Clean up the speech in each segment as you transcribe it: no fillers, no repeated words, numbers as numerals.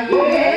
Yeah.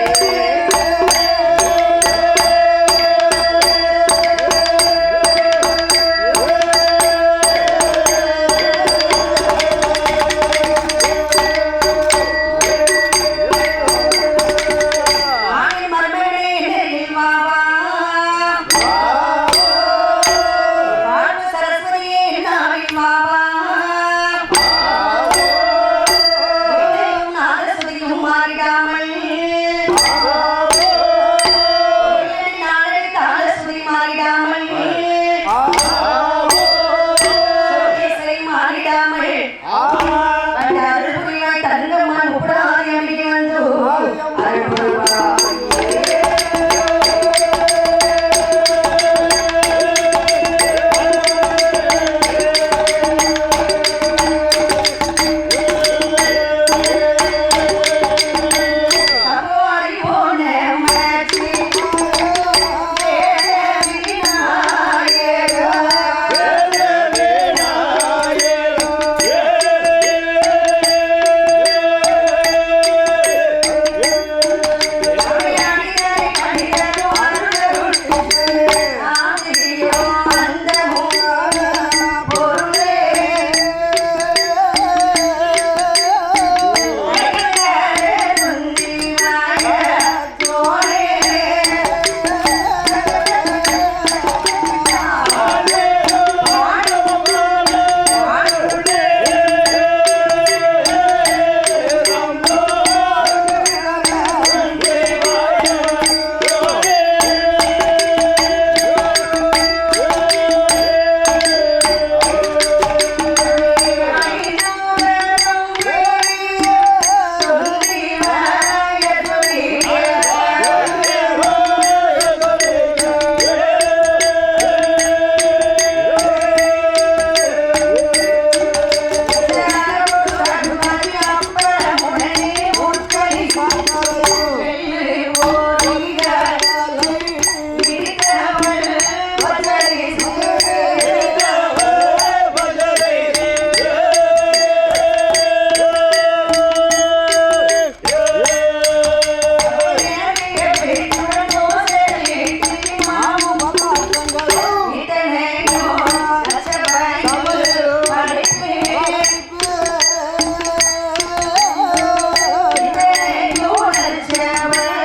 Yeah.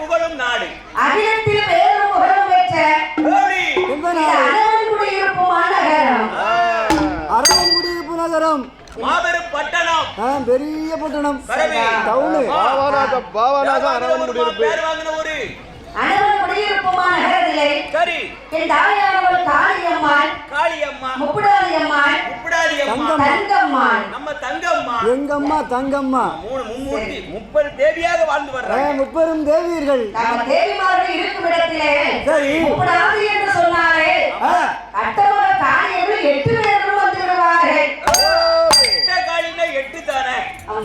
புகழும் நாடு. அகிலத்தில் பேரும் புகழும் பெற்ற அரவன்குடியிருப்பு மாநகரம். அரவன்குடியிருப்பு நகரம் மாபெரும் பட்டணம். பெரிய பட்டணம். டவுன். பாவநாத அரவன்குடியிருப்பு. பேர் வாங்கின ஊரு. அரவன்குடியிருப்பு மாநகரத்திலே சரி. என் தாயானவள் காளியம்மாள். காளியம்மா. முப்புடாதியம்மாள். முப்புடாதியம்மா. தங்கம்மாள். நம்ம தங்கம்மா. எங்கம்மா தங்கம்மா. மூணு மும்மூர்த்தி 30 தேவியாக வாழ்ந்து வர்றாங்க. 30 தேவியர்கள். நம்ம தேவிமார்கள் இருக்கும் இடத்திலே சரி. முப்புடாதி என்று சொன்னாலே அட்டமக காளியர்கள் 8 பேரும் வந்து விடுவார்கள். காளினா 8 தானே.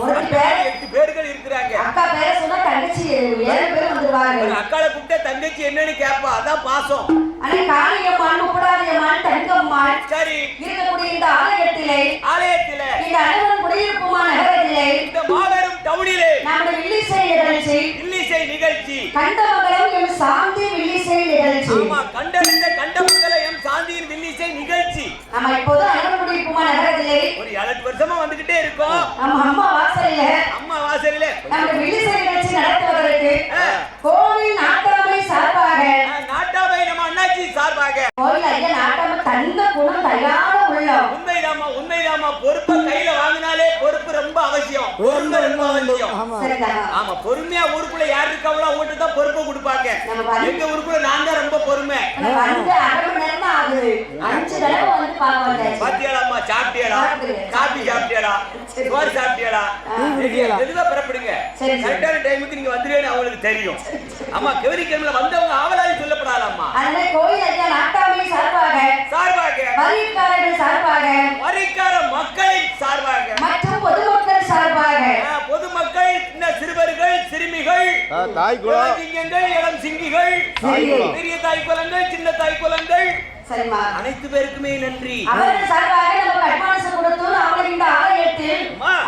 ஒரு பேர் 8 பேர்கள் இருக்கிறாங்க. அக்கா பேரை சொன்னா தங்கச்சி 7 பேர் வந்துருவாங்க. அக்காளை கூப்பிட்டா தங்கச்சி என்னன்னு கேட்பா. அதான் பாசம். அன்னை காளியம்மாள், முப்புடாதியம்மாள், தங்கம்மாள் சரி இருக்கக்கூடிய இந்த ஆலயத்திலே இந்த அரவன்குடியிருப்பு மாநகரத்திலே இந்த மாபெரும் டவுனிலே நம்முடைய வில்லிசை நிகழ்ச்சி கண்டமங்கலம் எம் சாந்தி வில்லிசை நிகழ்ச்சி. ஆமா, கண்டமங்கலம் எம் சாந்தியின் வில்லிசை நிகழ்ச்சி. நம்ம இப்போது அரவன்குடியிருப்பு மாநகரத்திலே ஒரு 7 வருஷமா வந்துகிட்டே இருக்கோம். நம்ம அம்மா வாசலிலே நம்ம வில்லிசை நிகழ்ச்சி நடத்துவதற்கு கோவில் நாட்டாமை சார்பாக நாட்டாமை நம்ம அண்ணாச்சி சார்பாக கோவில் ஐயா நாட்டாமை தந்த குணம் தயார உள்ளோம். உண்மைதாமா பொறுப்பை கையில வாங்கினாலே பொறுப்பு ரொம்ப அவசியம். பொறுமை ரொம்ப அவசியம். ஆமா, பொறுமையா ஊருக்குள்ள யார் இருக்காங்களோ அவங்ககிட்ட தான் பொறுப்பை கொடுப்பாங்க. எங்க ஊருக்குள்ள நான் தான் ரொம்ப பொறுமை. வந்து 1/2 மணி நேரம் தான் ஆகுது. 5 தடவை வந்து பாக்க பாத்தியாடாமா, சாப்பிட்டியாடா, காபி சாப்பிட்டியாடா, சோறு சாப்பிட்டியாடா, எதுவா பெறப்படுங்க. கரெக்டான டைமுக்கு நீங்க வந்துருவேன்னு அவங்களுக்கு தெரியும். ஆமா, கவரிக்கிழமையில வந்தவங்க ஆவலாகி சொல்லப்படாதாம்மா. அதனால கோயில் ஐயா நாட்டாமை சார்பாக வரிக்காரர்கள் சார்பாக வரிக்கார மக்களின் சார்பாக மற்றும் பொதுமக்கள் சார்பாக பொதுமக்கள், சிறுவர்கள், சிறுமிகள், தாய்க்குளங்கள், இளம் சிங்கிகள், பெரிய தாய்க்குளங்கள், சின்ன தாய்க்குளங்கள், சரிமா அனைத்து பேருக்குமே நன்றி. அவர்கள் சார்பாக நமக்கு அட்வான்ஸ் கொடுத்து அவர்கள் இந்த ஆலயத்தில்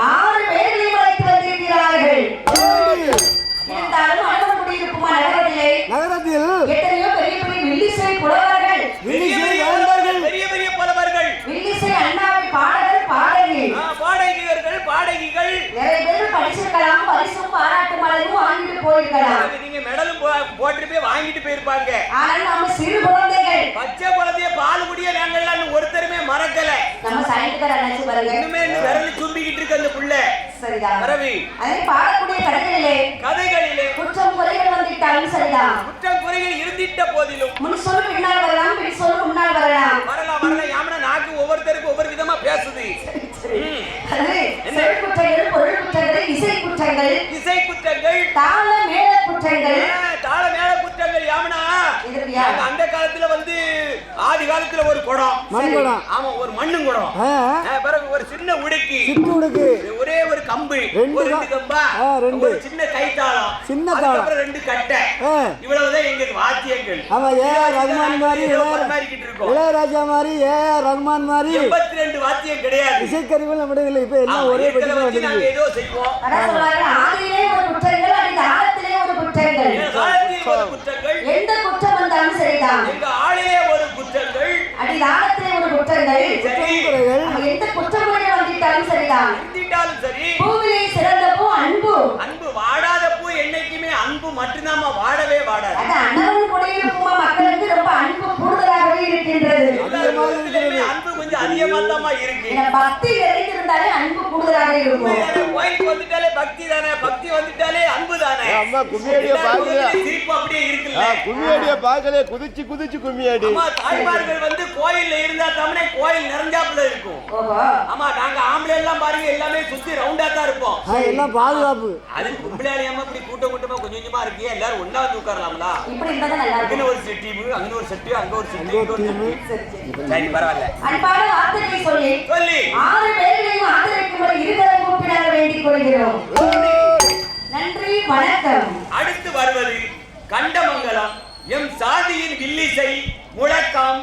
6 பேர்களையும் அழைத்து வந்திருக்கிறார்கள். இருந்தாலும் அரவன்குடியிருப்பு நகரத்தில் எத்தனையோ பெரிய பெரிய வில்லிசை புலவர்கள், பெரிய புலவர்கள், வில்லிசை அண்ணாவை பாடகிகள் நிறைய பேர் படிச்சிருக்கலாம். பரிசும் பாராட்டு மலரும் வாங்கிட்டு போயிருக்கலாம். நீங்க மெடலும் போட்டு போய் வாங்கிட்டு போயிருப்பாங்க. ஆனால் நம்ம சிறு குழந்தைகள், பச்சை குழந்தைய பால் குடிய நாங்கள்லாம் ஒருத்தருமே மறக்கல. நம்ம சாயந்தரம் நினைச்சு பாருங்க, இன்னுமே விரல் தும்பிக்கிட்டு இருக்கு அந்த புள்ள. சரிதான் ரவி. அதை பாடக்கூடிய கதைகளிலே குற்றம் குறைகள் வந்துட்டாலும் சரிதான். குற்றம் குறைகள் இருந்திட்ட போதிலும் முன் சொல்லு பின்னால் வரலாம், பின் சொல்லு முன்னால் வரலாம். யாமனா நாக்கு ஒவ்வொருத்தருக்கு ஒவ்வொரு விதமா பேசுது. குற்றங்கள், பொருள் குற்றங்கள், இசை குற்றங்கள், தாள மேல குற்றங்கள். யாமனா அந்த காலத்துல வந்து ஆதி காலத்துல ஒரு குடம், ஆமா ஒரு மண்ணும் குடம், பிறகு ஒரு சின்ன உடுக்கி, ஒரே ஒரு கம்பு, ஒரு கம்பா, ஒரு சின்ன கைத்தாளம், அதுக்கப்புறம் 2 கட்டை, இவ்வளவுதான் எங்க வாத்தியங்கள். இளையராஜா மாதிரி, ரஹ்மான் மாதிரி 82 வாத்தியம் கிடையாது. இசைக்கருவிகள் நம்மிடம் இல்லை. இப்ப எல்லாம் ஒரே பட்சத்துல நாங்க ஏதோ செய்வோம். ஆதியிலே ஒரு குற்றங்கள், காலத்திலே ஒரு குற்றங்கள், எந்த குற்றம் வந்தாலும் சரிதான். எங்க ஆளிலே ஒரு குற்றங்கள், அடிதானத்திலே ஒரு குற்றங்கள், எந்த குற்றங்கள் வந்துட்டாலும் சரிதான். சரி. பூவிலே சிறந்த பூ அன்பு. அன்பு வாடாத பூ என்னைக்குமே அன்பு மட்டும்தான் வாடவே வாடாது. அது அரவன்குடியிருப்பு மக்களுக்கு ரொம்ப அன்பு கூடுதலாகவே இருக்கின்றது. அன்பு கொஞ்சம் அதிகமா தான் இருக்கு. பக்தி நிறைந்திருந்தாலே அன்பு கூடுதலாக இருக்கும். கோயிலுக்கு வந்துட்டாலே பக்தி தானே, பக்தி வந்துட்டாலே அன்பு தானே. அம்மா கும்மியடிய பாக்கல, சிரிப்பு அப்படியே இருக்குல்ல. கும்மியடிய பாக்கல, குதிச்சு கும்மியடி. அம்மா தாய்மார்கள் வந்து கோயில்ல இருந்தா தானே கோயில் நிறைஞ்சாப்புல இருக்கும். ஆமா, நாங்க ஆம்பளை எல்லாம் பாருங்க எல்லாமே சுத்தி ரவுண்டா தான் இருப்போம். எல்லாம் பாதுகாப்பு. அது கும்பலாளியம்மா இப்படி கூட்டமா கொஞ்சம் கொஞ்சமா இருக்கு. எல்லாரும் ஒண்ணா வந்து உட்காரலாம்ல. இப்படி இருந்தா நல்லா இருக்கும். இங்க ஒரு செட்டிவு, அங்க ஒரு செட்டு, அங்க ஒரு செட்டு. சரி பரவாயில்ல. அன்பான வார்த்தைகளை சொல்லி 6 பேர்களையும் ஆதரிக்கும்படி இருகரம் கூப்பிட வேண்டிக் கொள்கிறோம். நன்றி, வணக்கம். அடுத்து வருவது கண்டமங்கலம் எம் சாதியின் வில்லிசை முழக்கம்.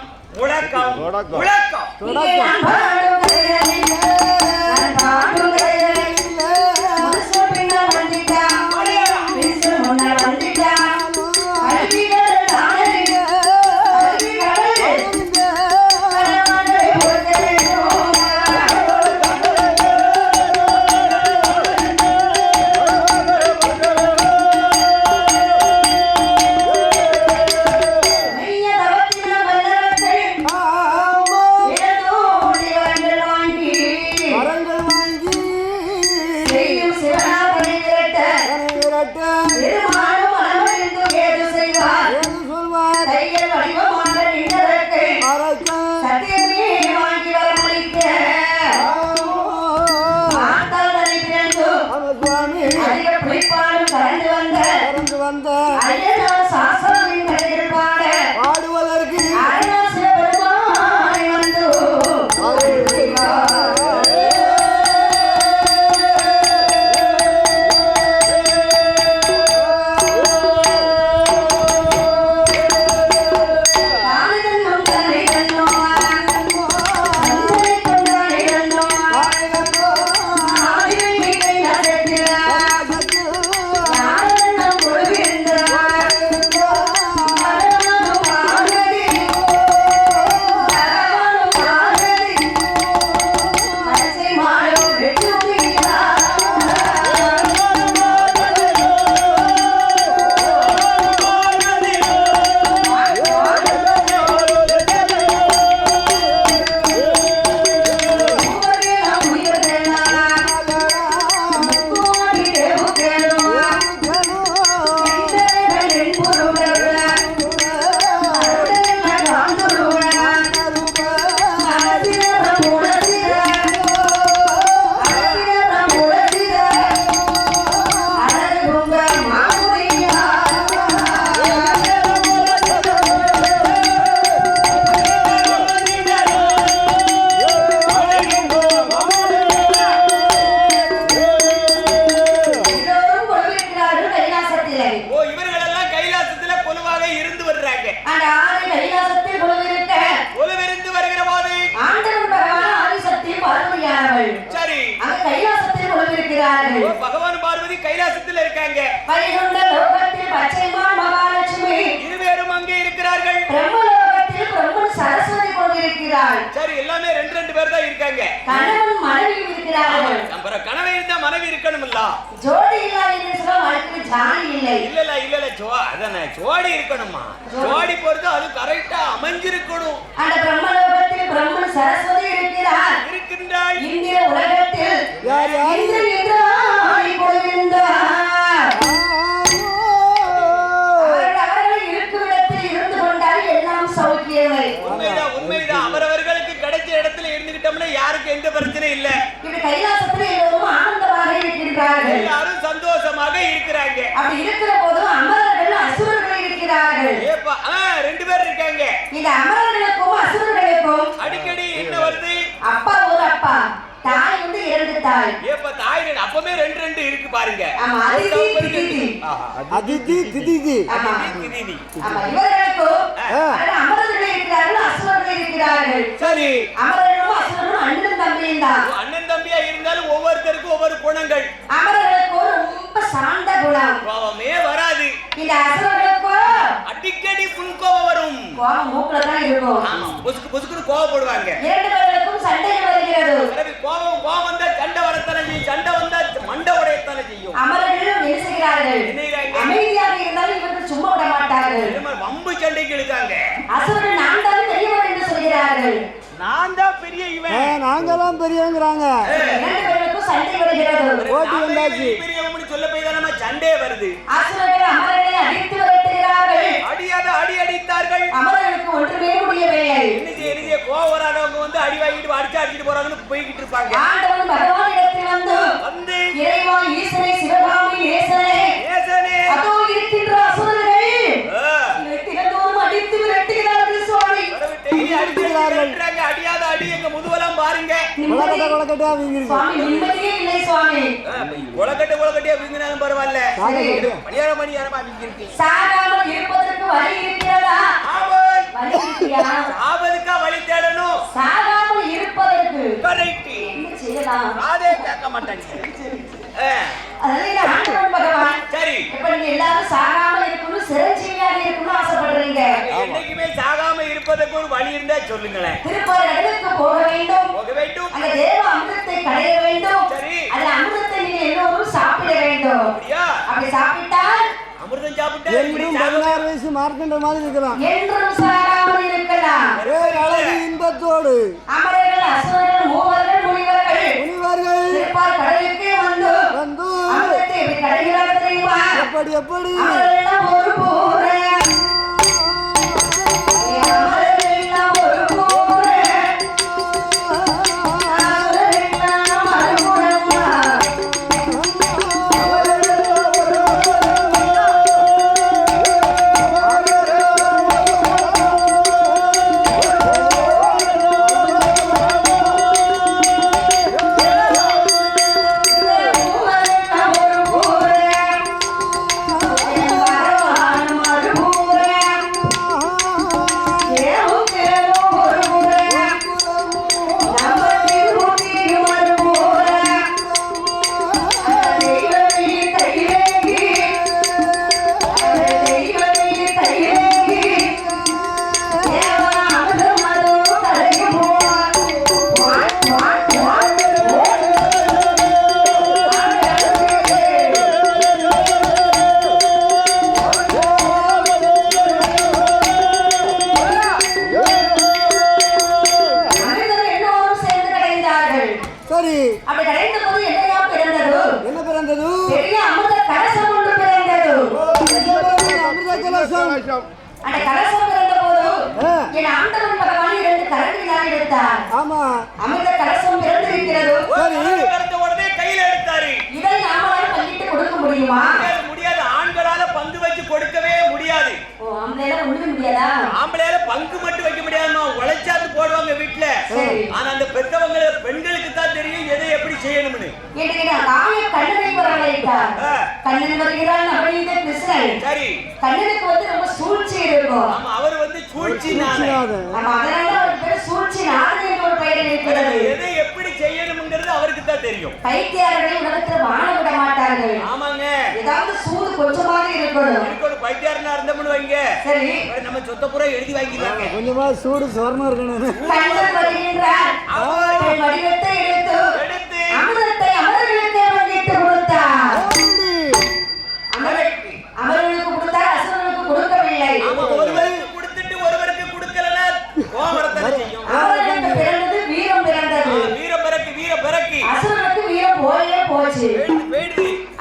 அயனார் சாஸ்திரம் கதைகள் பாட பாடுவதற்கு அயனார் சிவபெருமானை வந்து பகவான் பார்வதி கைலாசத்தில் இருக்காங்க. வைகுண்ட லோகத்தில் பச்சைமான் மகாலட்சுமி இருவேரும் அங்கே இருக்கிறார்கள். பிரம்மலோகத்தில் பிரம்மன் சரஸ்வதி கொண்டிருக்கிறாள். சரி, எல்லாமே ரெண்டு பேர் தான் இருக்காங்க. கணவன் மனைவி இருக்கிறார்கள். நம்ம கணவன் இருந்தா மனைவி இருக்கணும்ல. ஜோடி இல்ல என்று சொல்ல வாழ்க்கை ஜாடி இல்லை. இல்ல அதானே ஜோடி இருக்கணுமா. ஜோடி பொறுத்து அது கரெக்டா அமைஞ்சிருக்கணும். அந்த பிரம்மலோகத்தில் பிரம்மன் சரஸ்வதி இருக்கிறார். இருக்கின்றாள். இந்திர உலகத்தில் இந்திரன் என்று ஆடி கொள்கின்றார். அவர்கள் இருக்கும் இடத்தில் இருந்து கொண்டால் எல்லாம் சௌக்கியமே. உண்மைதான். அவரவர்களுக்கு கிடைச்ச இடத்துல இருந்துகிட்டோம்னா யாருக்கு எந்த பிரச்சனை இல்ல. இது கைலாசத்தில் எல்லோரும் ஆனந்தமாக இருக்கின்றார்கள். எல்லாரும் சந்தோஷமாக இருக்கிறாங்க. அப்படி இருக்கிற போது அமரர்கள் அசுரர்கள் இருக்கிறார்கள். ஏப்பா ரெண்டு பேர் இருக்காங்க. இந்த அமரர்களுக்கும் அசுரர்களுக்கும் அடிக்கடி என்ன வருது? அப்பா ஒரு அப்பா, தாய் வந்து இரண்டு தாய். ஏப்பா தாய் அப்பவே ரெண்டு இருக்கு பாருங்க. ஆமா, அதிதி திதிதி. அதிதி திதிதி. ஆமா, திதிதி. ஆமா, இவர்களுக்கும் அமரர்கள் இருக்கிறார்கள், அசுரர்கள் இருக்கிறார்கள். சரி, அமரர்களும் அசுரர்களும் அண்ணன் தம்பியும் தான். அண்ணன் தம்பியா இருந்தாலும் ஒவ்வொருத்தருக்கும் ஒவ்வொரு குணங்கள். அமரர்களுக்கு ரொம்ப சாந்த குணம், கோபமே வராது. இந்த அசுரர்களுக்கு அடிக்கடி புன்கோபம் வரும். கோபம் மூக்குல தான் இருக்கும். ஆமா, பொசுக்குன்னு கோபப்படுவாங்க. இரண்டு பேர்களுக்கும் சண்டை வருகிறது. கோபம் வந்தா சண்டை வரத்தானே செய்யும். சண்டை வந்தா மண்டை உடையத்தானே செய்யும். அமரர்கள் என்ன செய்கிறார்கள்? அமைதியாக இருந்தாலும் இவர்கள் சும்மா விட மாட்டார்கள். வம்பு சண்டைக்கு இழுக்காங்க. அசுரர்கள் நான் தான் பெரியவர் என்று சொல்கிறார்கள். நான் தான் பெரிய இவன், நாங்க தான் பெரியவங்கிறாங்க. இரண்டு பேருக்கும் சண்டை வருகிறது. போட்டி வந்தாச்சு. பெரியவன் சொல்ல போய் தானே சண்டே வருது. அசுரர்கள் அமரர்களை அடித்து விரட்டுகிறார்கள். அடியாத அடித்தார்கள். அமரர்களுக்கு ஒன்றுமே முடியவில்லை. இன்னைக்கு கோவம் வராதவங்க வந்து அடி வாங்கிட்டு அடிச்சுட்டு போறாங்கன்னு போய்கிட்டு இருப்பாங்க. ஆண்டவன் பகவானிடத்தில் வந்து இறைவா ஈசனை சிவகாமி நேசனே அதோ இருக்கின்ற அசுரர்கள் தினந்தோறும் அடித்து விரட்டுகிறார்கள் சுவாமி. அடியாத அடி எங்க முதுவெல்லாம் பாருங்க. கொலக்கட்டா வீங்கிருக்கு. சுவாமி நிம்மதியே இல்லை சுவாமி. கொலக்கட்டையா வீங்கினாலும் பரவாயில்ல. மணியாரமா வீங்கிருக்கு. சாகாமல் இருப்பதற்கு வழி இருக்கிறதா? வழி இருக்கியா? சாவதுக்கா வழி தேடணும். சாகாமல் இருப்பதற்கு கரெக்ட். என்ன செய்யலாம்? அதே கேட்க மாட்டாங்க. அதனால ஆண்டவன் பகவான் சரி, இப்ப நீங்க எல்லாரும் சாகாம இருக்கணும், சிரஞ்சீவியாக இருக்கணும் ஆசைப்படுறீங்க. என்னைக்குமே சாகாம இருப்பதற்கு ஒரு வழி இருந்தா சொல்லுங்களேன். திருப்பரங்குக்கு போக வேண்டும். அந்த தேவ அமிர்தத்தை கடைய வேண்டும். சரி, அந்த அமிர்தத்தை நீங்க எல்லோரும் சாப்பிட வேண்டும். அப்படியா? அப்படி சாப்பிட்டால் அமிர்தம் சாப்பிட்டா என்றும் 16 வயசு மார்க்கண்ட மாதிரி இருக்கலாம். என்றும் சாகாமல் இருக்கலாம். அழகு இன்பத்தோடு அமரர்கள் அசுரர்கள் மூவர்கள் முனிவர்கள் திருப்பார் கடலுக்கு வந்து அமிர்தத்தை எப்படி கடைகிறார்கள் தெரியுமா? எப்படி அவர்கள் ஒரு போரே கலசம் அந்த கலசம் பிறந்த போது ஆ. என் ஆண்டவன் பகவான் 2 கரண்டினால் எடுத்தார். ஆமா அமிர்த கலசம் பிறந்திருக்கிறது. சரி பிறந்த உடனே கையில எடுத்தாரு. இதை நாமளால பங்கிட்டு கொடுக்க முடியுமா? முடியாது. ஆண்களால பங்கு வச்சு கொடுக்கவே முடியாது. ஓ ஆம்பளையால ஒண்ணுமே முடியாதா? ஆம்பளையால பங்கு மட்டும் வைக்க முடியாதுமா. உழைச்சாத்து போடுவாங்க வீட்டுல. சரி. ஆனா அந்த பெத்தவங்க பெண்களுக்கு தான் தெரியும் எதை எப்படி செய்யணும்னு. கேட்டீங்கன்னா காய கண்ணனை வரவழைத்தார். கண்ணன் வருகிறான் நவநீத கிருஷ்ணன். சரி. கண்ணனுக்கு வந்து ரொம்ப சூழ்ச்சி இருக்கும். ஆமா அவர் வந்து சூழ்ச்சினானே. நம்ம அதனால அவருக்கு பேரு சூழ்ச்சி நாதன் என்ற ஒரு பெயர் இருக்கிறது. எதை எப்படி செய்யணும்ங்கிறது அவருக்கு தான் தெரியும். பைத்தியார்களை உலகத்துல வாழ விட மாட்டார்கள். ஆமாங்க. ஏதாவது சூது கொஞ்சமாக இருக்கணும். ஒரு பைத்தியாரனா இருந்தோம்னு வைங்க. சரி. நம்ம சொத்த புற எழுதி வாங்கிடுவாங்க. கொஞ்சமா சூடு சொர்ணம் இருக்கணும். கண்ணன் வருகின்றார். அவர் வடிவத்தை எடுத்து அமிர்தத்தை அமரர்களுக்கு பங்கிட்டு கொடுத்தார். அமரர்களுக்கு கொடுத்தார், அசுரர்களுக்கு கொடுக்கவில்லை. ஒருவருக்கு கொடுத்துட்டு ஒருவருக்கு கொடுக்கலன்னா கோமரத்தை செய்யும். அமரர்களுக்கு பிறந்தது வீரம் பிறந்தது. வீரம் பிறக்கு வீர பிறக்கி. அசுரனுக்கு வீரம் போயே போச்சு.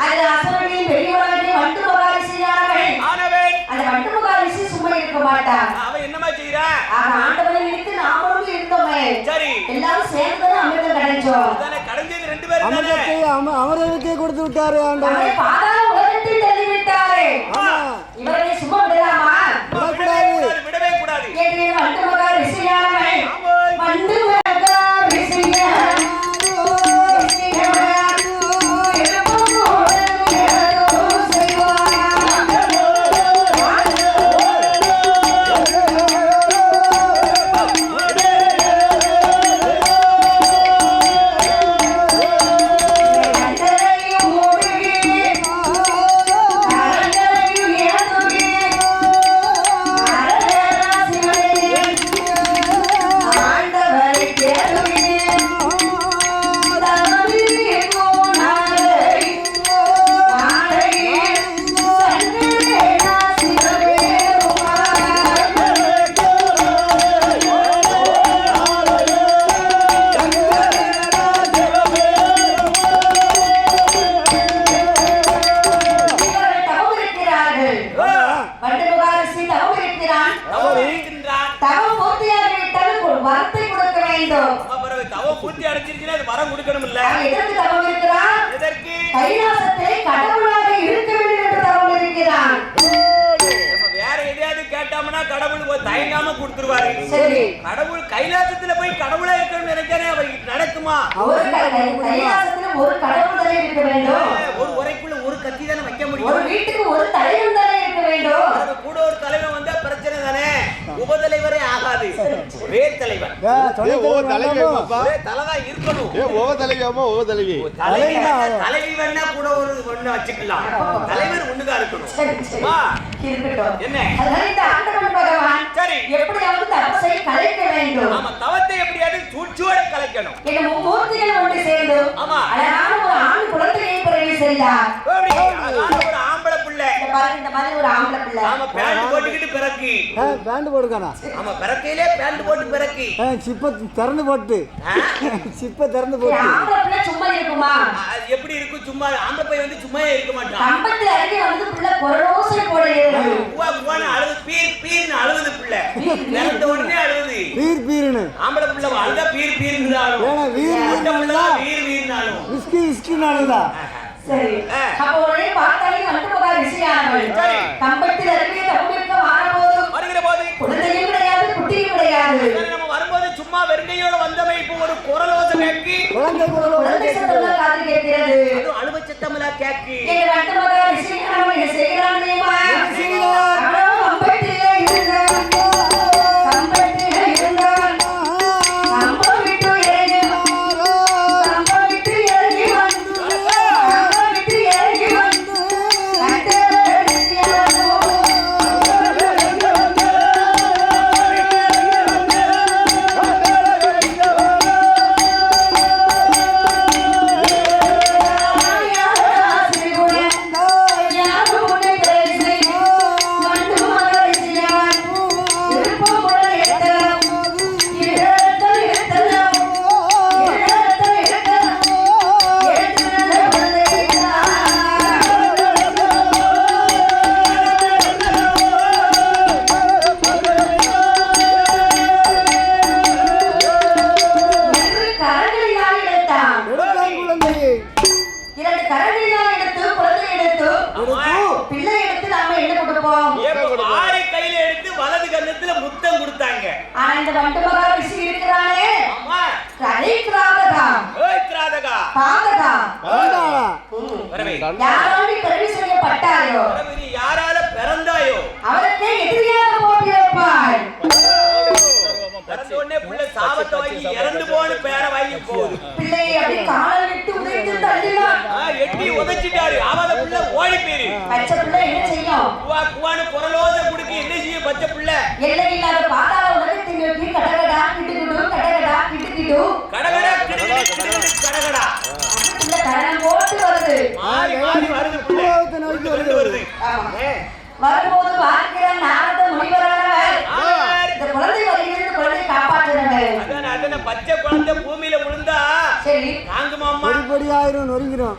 அது அசுரனின் பெரியவராகிய வண்டு மகாரிஷியானவன். அந்த வண்டு மகாரிஷி சும்மா இருக்க மாட்டான். அவன் என்னமா செய்யறா? ஆண்டவனை நினைத்து நாமளும் இருந்தோமே. சரி. எல்லாரும் சேர்ந்து அமிர்தம் கிடைச்சோம். கடைஞ்சது 2 பேரும் தானே. அமரருக்கே கொடுத்து விட்டாரு ஆண்டவன். அவரை பாதாள உலகத்தில் தள்ளி விட்டாரே. இவரை சும்மா விடலாமா? விடவே கூடாது. கேட்டீங்க வண்டு மகாரிஷியானவன். வண்டு மகாரிஷியானவன். வரம் கொடுக்கணும் இல்ல. எதற்கு தவம் இருக்கிறான்? எதற்கு? கைலாசத்தை கடவுளாக இருக்க வேண்டும் என்று தவம் இருக்கிறான். நம்ம வேற எதையாவது கேட்டோம்னா கடவுள் தயங்காம கொடுத்துருவாரு. சரி. கடவுள் கைலாசத்துல போய் கடவுளா இருக்கணும்னு நினைக்கிறேன். அவருக்கு நடக்குமா? கைலாசத்துல ஒரு கடவுள் தானே இருக்க வேண்டும். ஒரு உரைக்குள்ள ஒரு கத்தி தானே வைக்க முடியும். ஒரு வீட்டுக்கு ஒரு தலைவன் தானே இருக்க வேண்டும். கூட ஒரு தலைவன் வந்தா பிரச்சனை தானே. உபதலைவரே ஆகாது. ஒரே தலைவன். தலைதான் இருக்கணும். தலைவி வேணா கூட ஒரு ஒண்ணு வச்சுக்கலாம். தலைவர் ஒண்ணுதான் இருக்கணும். என்ன ஆண்டவன் பகவான் சரி எப்படியாவது தவத்தை கலைக்க வேண்டும். ஆமா தவத்தை எப்படியாவது சூழ்ச்சியோட கலைக்கணும். இந்த மும்மூர்த்திகள் ஒன்று சேர்ந்து ஆமா அழகான ஒரு ஆண் குழந்தையை பிறவி செய்தார். ஒரு ஆம்பளை பிள்ளை. இந்த மாதிரி ஒரு ஆம்பளை பிள்ளை. ஆமா பேண்ட் போட்டுக்கிட்டு பிறக்கி. பேண்ட் போடுக்கானா? ஆமா பிறக்கையிலே பேண்ட் போட்டு பிறக்கி. சிப்ப திறந்து போட்டு. சிப்ப திறந்து போட்டு. ஆம்பளை பிள்ளை சும்மா இருக்குமா? எப்படி இருக்கும்? சும்மா ஆம்பளை பையன் வந்து சும்மாவே இருக்க மாட்டான். கம்பத்துல அருகே வந்து பிள்ளை கொரோசை போடுகிறது. குவான அழுது பீர் பீர்னு அழுது பிள்ளை. இறந்த உடனே அழுது. பீர் பீர்னு. ஆம்பளை பிள்ளை அழுதா பீர் பீர்னு அழுது. ஏனா வீர் வீர்னு அழுது. விஸ்கி விஸ்கின்னு அழுதா. சரி. அப்போ ஒரே பார்த்தாலே வண்டு மகாரிஷியானவள் கம்பத்தில் அருகே தவமிருக்க வருகிற போது குழந்தையும் கிடையாது குட்டியும் கிடையாது. நம்ம வரும்போது சும்மா வெறுங்கையோட வந்தமை இப்போ ஒரு குரலோசை கேட்கி குழந்தை சத்தம்லாம் காது கேட்கிறது. அழுவ சத்தம்லாம் கேட்கி எங்க வண்டு மகாரிஷியானவள் என்ன செய்கிறான் தெரியுமா? கம்பத்திலே இருந்தான். கம்பத்திலே இருந்தான். கம்பம் விட்டு இறங்கி கம்பம் விட்டு இறங்கி வந்து யாரும் வலது கண்ணத்துல முத்தம் கொடுத்தாங்க. ஆனா இந்த வண்டு மகா ரிஷி இருக்கிறானே, ஆமா, கலைக்ராதகா, கிராதகா, பாதகா, வரவே யாரால கல்வி செய்யப்பட்டாயோ, நீ யாரால பிறந்தாயோ அவருக்கே எதிரியாக போட்டி வைப்பாய். பிறந்தோடனே பிள்ளை சாபத்தை வாங்கி இறந்து போன பேரை வாங்கி போகுது. பிள்ளையை அப்படி காலை விட்டு உதைத்து தள்ளினான். எட்டி உதைச்சிட்டாரு. அவத பிள்ளை ஓடி போயிரு. பச்சை பிள்ளை என்ன செய்யும்? குவா குவான்னு குரலோத குடுக்க என்ன செய்யும் பச்சை பிள்ளை? எல்லை இல்லாத பாதாள உலகத்தை நோக்கி கடகடா கிடுகிடு கடகடா கிடுகிடு கடகடா கிடுகிடு கடகடா பிள்ளை கரணம் போட்டு வருது. மாறி மாறி வருது பிள்ளை. வருது. வரும்போது பார்க்கிற நாரத முனிவரானவர் இந்த குழந்தை வருகிறது, குழந்தை காப்பாற்றுறது. அதான பச்சை குழந்தை பூமியில விழுந்தா சரி தாங்குமாமா படிப்படியாயிரும் நொறுங்கிரும்.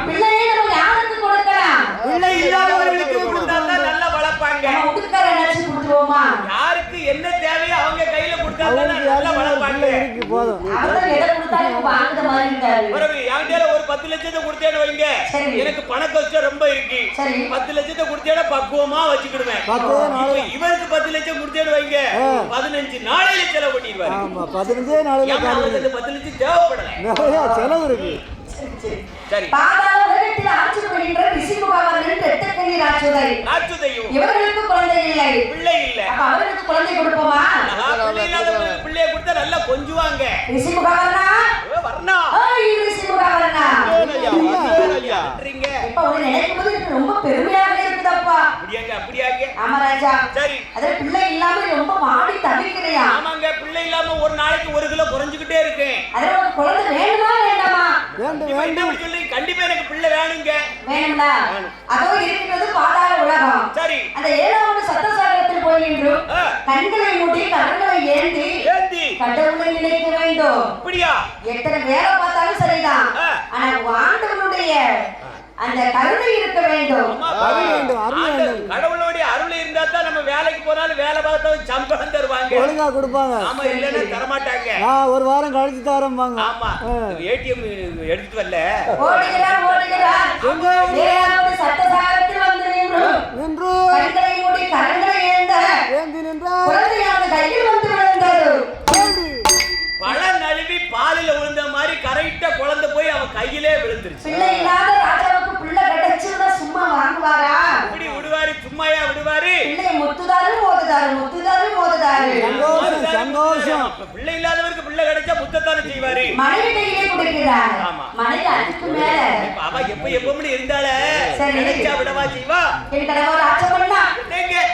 பிள்ளையை நம்ம யாருக்கு கொடுக்கலாம்? பிள்ளை இல்லாதவர்களுக்கு கொடுத்தா தான் நல்லா வளர்ப்பாங்க. நம்ம உடுக்கற நினைச்சு கொடுத்துருவோமா? யாருக்கு என்ன தேவையோ அவங்க கையில கொடுத்தா தான் நல்லா வளர்ப்பாங்க. போதும். அவர்கள் எதை கொடுத்தாலும் வாங்குற மாதிரி இருக்காது. வரவே என்கிட்ட ஒரு 10 லட்சத்தை கொடுத்தேன்னு வைங்க, சரி. எனக்கு பண கஷ்டம் ரொம்ப இருக்கு. சரி. 10 லட்சத்தை கொடுத்தேன்னா பக்குவமா வச்சுக்கிடுவேன். இப்ப இவருக்கு 10 லட்சம் கொடுத்தேன்னு வைங்க, 15 நாளையில செலவு பண்ணிடுவாரு. ஆமா 15 நாளையில ஏன்னா அவருக்கு அந்த 10 லட்சம் தேவைப்படல. நிறைய செலவு இருக்கு. சரி. பாதாள உலகத்தில் ஆட்சி புரிகின்ற ரிஷிமுகாவர்கள் இரட்டக்கண்ணி ராட்சுதையும் இவர்களுக்கு குழந்தை இல்லை, பிள்ளை இல்ல. அப்ப அவர்களுக்கு குழந்தை கொடுப்போமா? பிள்ளை இல்லாதவங்களுக்கு பிள்ளைய கொடுத்தா நல்லா கொஞ்சுவாங்க. ரிஷிமுகாவர்னா வர்ணா ரிஷிமுகாவர்னா இப்ப ஒரு நினைக்கும் போது எனக்கு ரொம்ப பெருமையாக இருக்குதப்பா. அப்படியாங்க. ஆமா ராஜா. சரி. அத பிள்ளை இல்லாம ரொம்ப மாடி தவிக்கிறியா? ஆமாங்க, பிள்ளை இல்லாம ஒரு நாளைக்கு 1 கிலோ குறைஞ்சுக்கிட்டே இருக்கேன். அத ஒரு குழந்தை வேணுமா வேண்டாமா? வேண்டும் இப்ப என்ன வேண்டும். சொல்லி கண்டிப்பா எனக்கு பிள்ளை வேணுங்க. வேணும்ல. அதோ இருக்கிறது பாதாள உலகம். சரி. அந்த 7வது சத்தசாகரத்தில் போய் நின்று கண்களை மூடி கரங்களை ஏந்தி கடவுளை நினைக்க வேண்டும். அப்படியா? எத்தனை வேலை பார்த்தாலும் சரிதான், ஆனா ஆண்டவனுடைய அந்த கருணை இருக்க வேண்டும். கடவுளுடைய அருள் இருந்தா தான் நம்ம வேலைக்கு போனாலும் வேலை பார்த்தவங்க சம்பளம் தருவாங்க, ஒழுங்கா கொடுப்பாங்க. ஆமா, இல்லன்னா தர மாட்டாங்க. ஒரு வாரம் கழிச்சு தரம்பாங்க. ஆமா, ஏடிஎம் எடுத்துட்டு வரல. ஓடுகிறார் 7வது சத்தசாகரத்தில் வந்து நின்று கண்களை மூடி கரங்களை ஏந்தி நின்றார். குழந்தையானது கையில் வந்து விழுந்தது. பழ நழுவி பாலில விழுந்த மாதிரி கரெக்டா குழந்தை போய் அவன் கையிலே விழுந்துருச்சு. பிள்ளை இல்லாத ராஜாவுக்கு பிள்ளை கிடைச்சிருந்தா சும்மா வாங்குவாரா? இப்படி விடுவாரு? சும்மாயா விடுவாரு? பிள்ளை முத்துதாரு மோதுதாரு. சந்தோஷம். பிள்ளை இல்லாதவருக்கு பிள்ளை கிடைச்சா முத்தத்தானே செய்வாரு. மனைவி கையிலே கொடுக்கிறார். ஆமா. மனைவி அதுக்கு மேல அவ எப்பவும் இருந்தால சரி. கிடைச்சா விடவா செய்வா? என் கணவர் ஆச்சை பண்ணா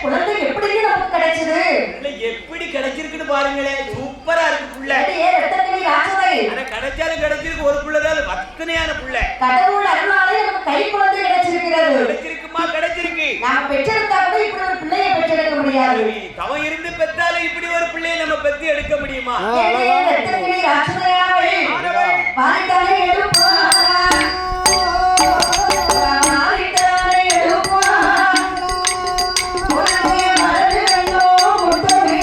குழந்தை எப்படி நமக்கு கிடைச்சது? பிள்ளை எப்படி கிடைச்சிருக்குன்னு பாருங்களேன். சூப்பரா இருக்கு பிள்ளை. ஆனா கிடைச்சாலும் கிடைச்சிருக்கு ஒரு பிள்ளைதான் வத்தனையான பிள்ளை. கடவுள் அருளாலே நமக்கு கை குழந்தை கிடைச்சிருக்கிறது. கிடைச்சிருக்குமா? கிடைச்சிருக்கு. நாம பெற்றெடுத்தா கூட இப்படி ஒரு பிள்ளையை பெற்றெடுக்க முடியாது. தவம் இருந்து பெற்றாலும் இப்படி ஒரு பிள்ளையை நம்ம பெற்று எடுக்க முடியுமா? வாரித்தானே எடுப்பான், வாரித்தானே எடுப்பான், உன்னை மறந்து வேண்டோம் முத்தமே.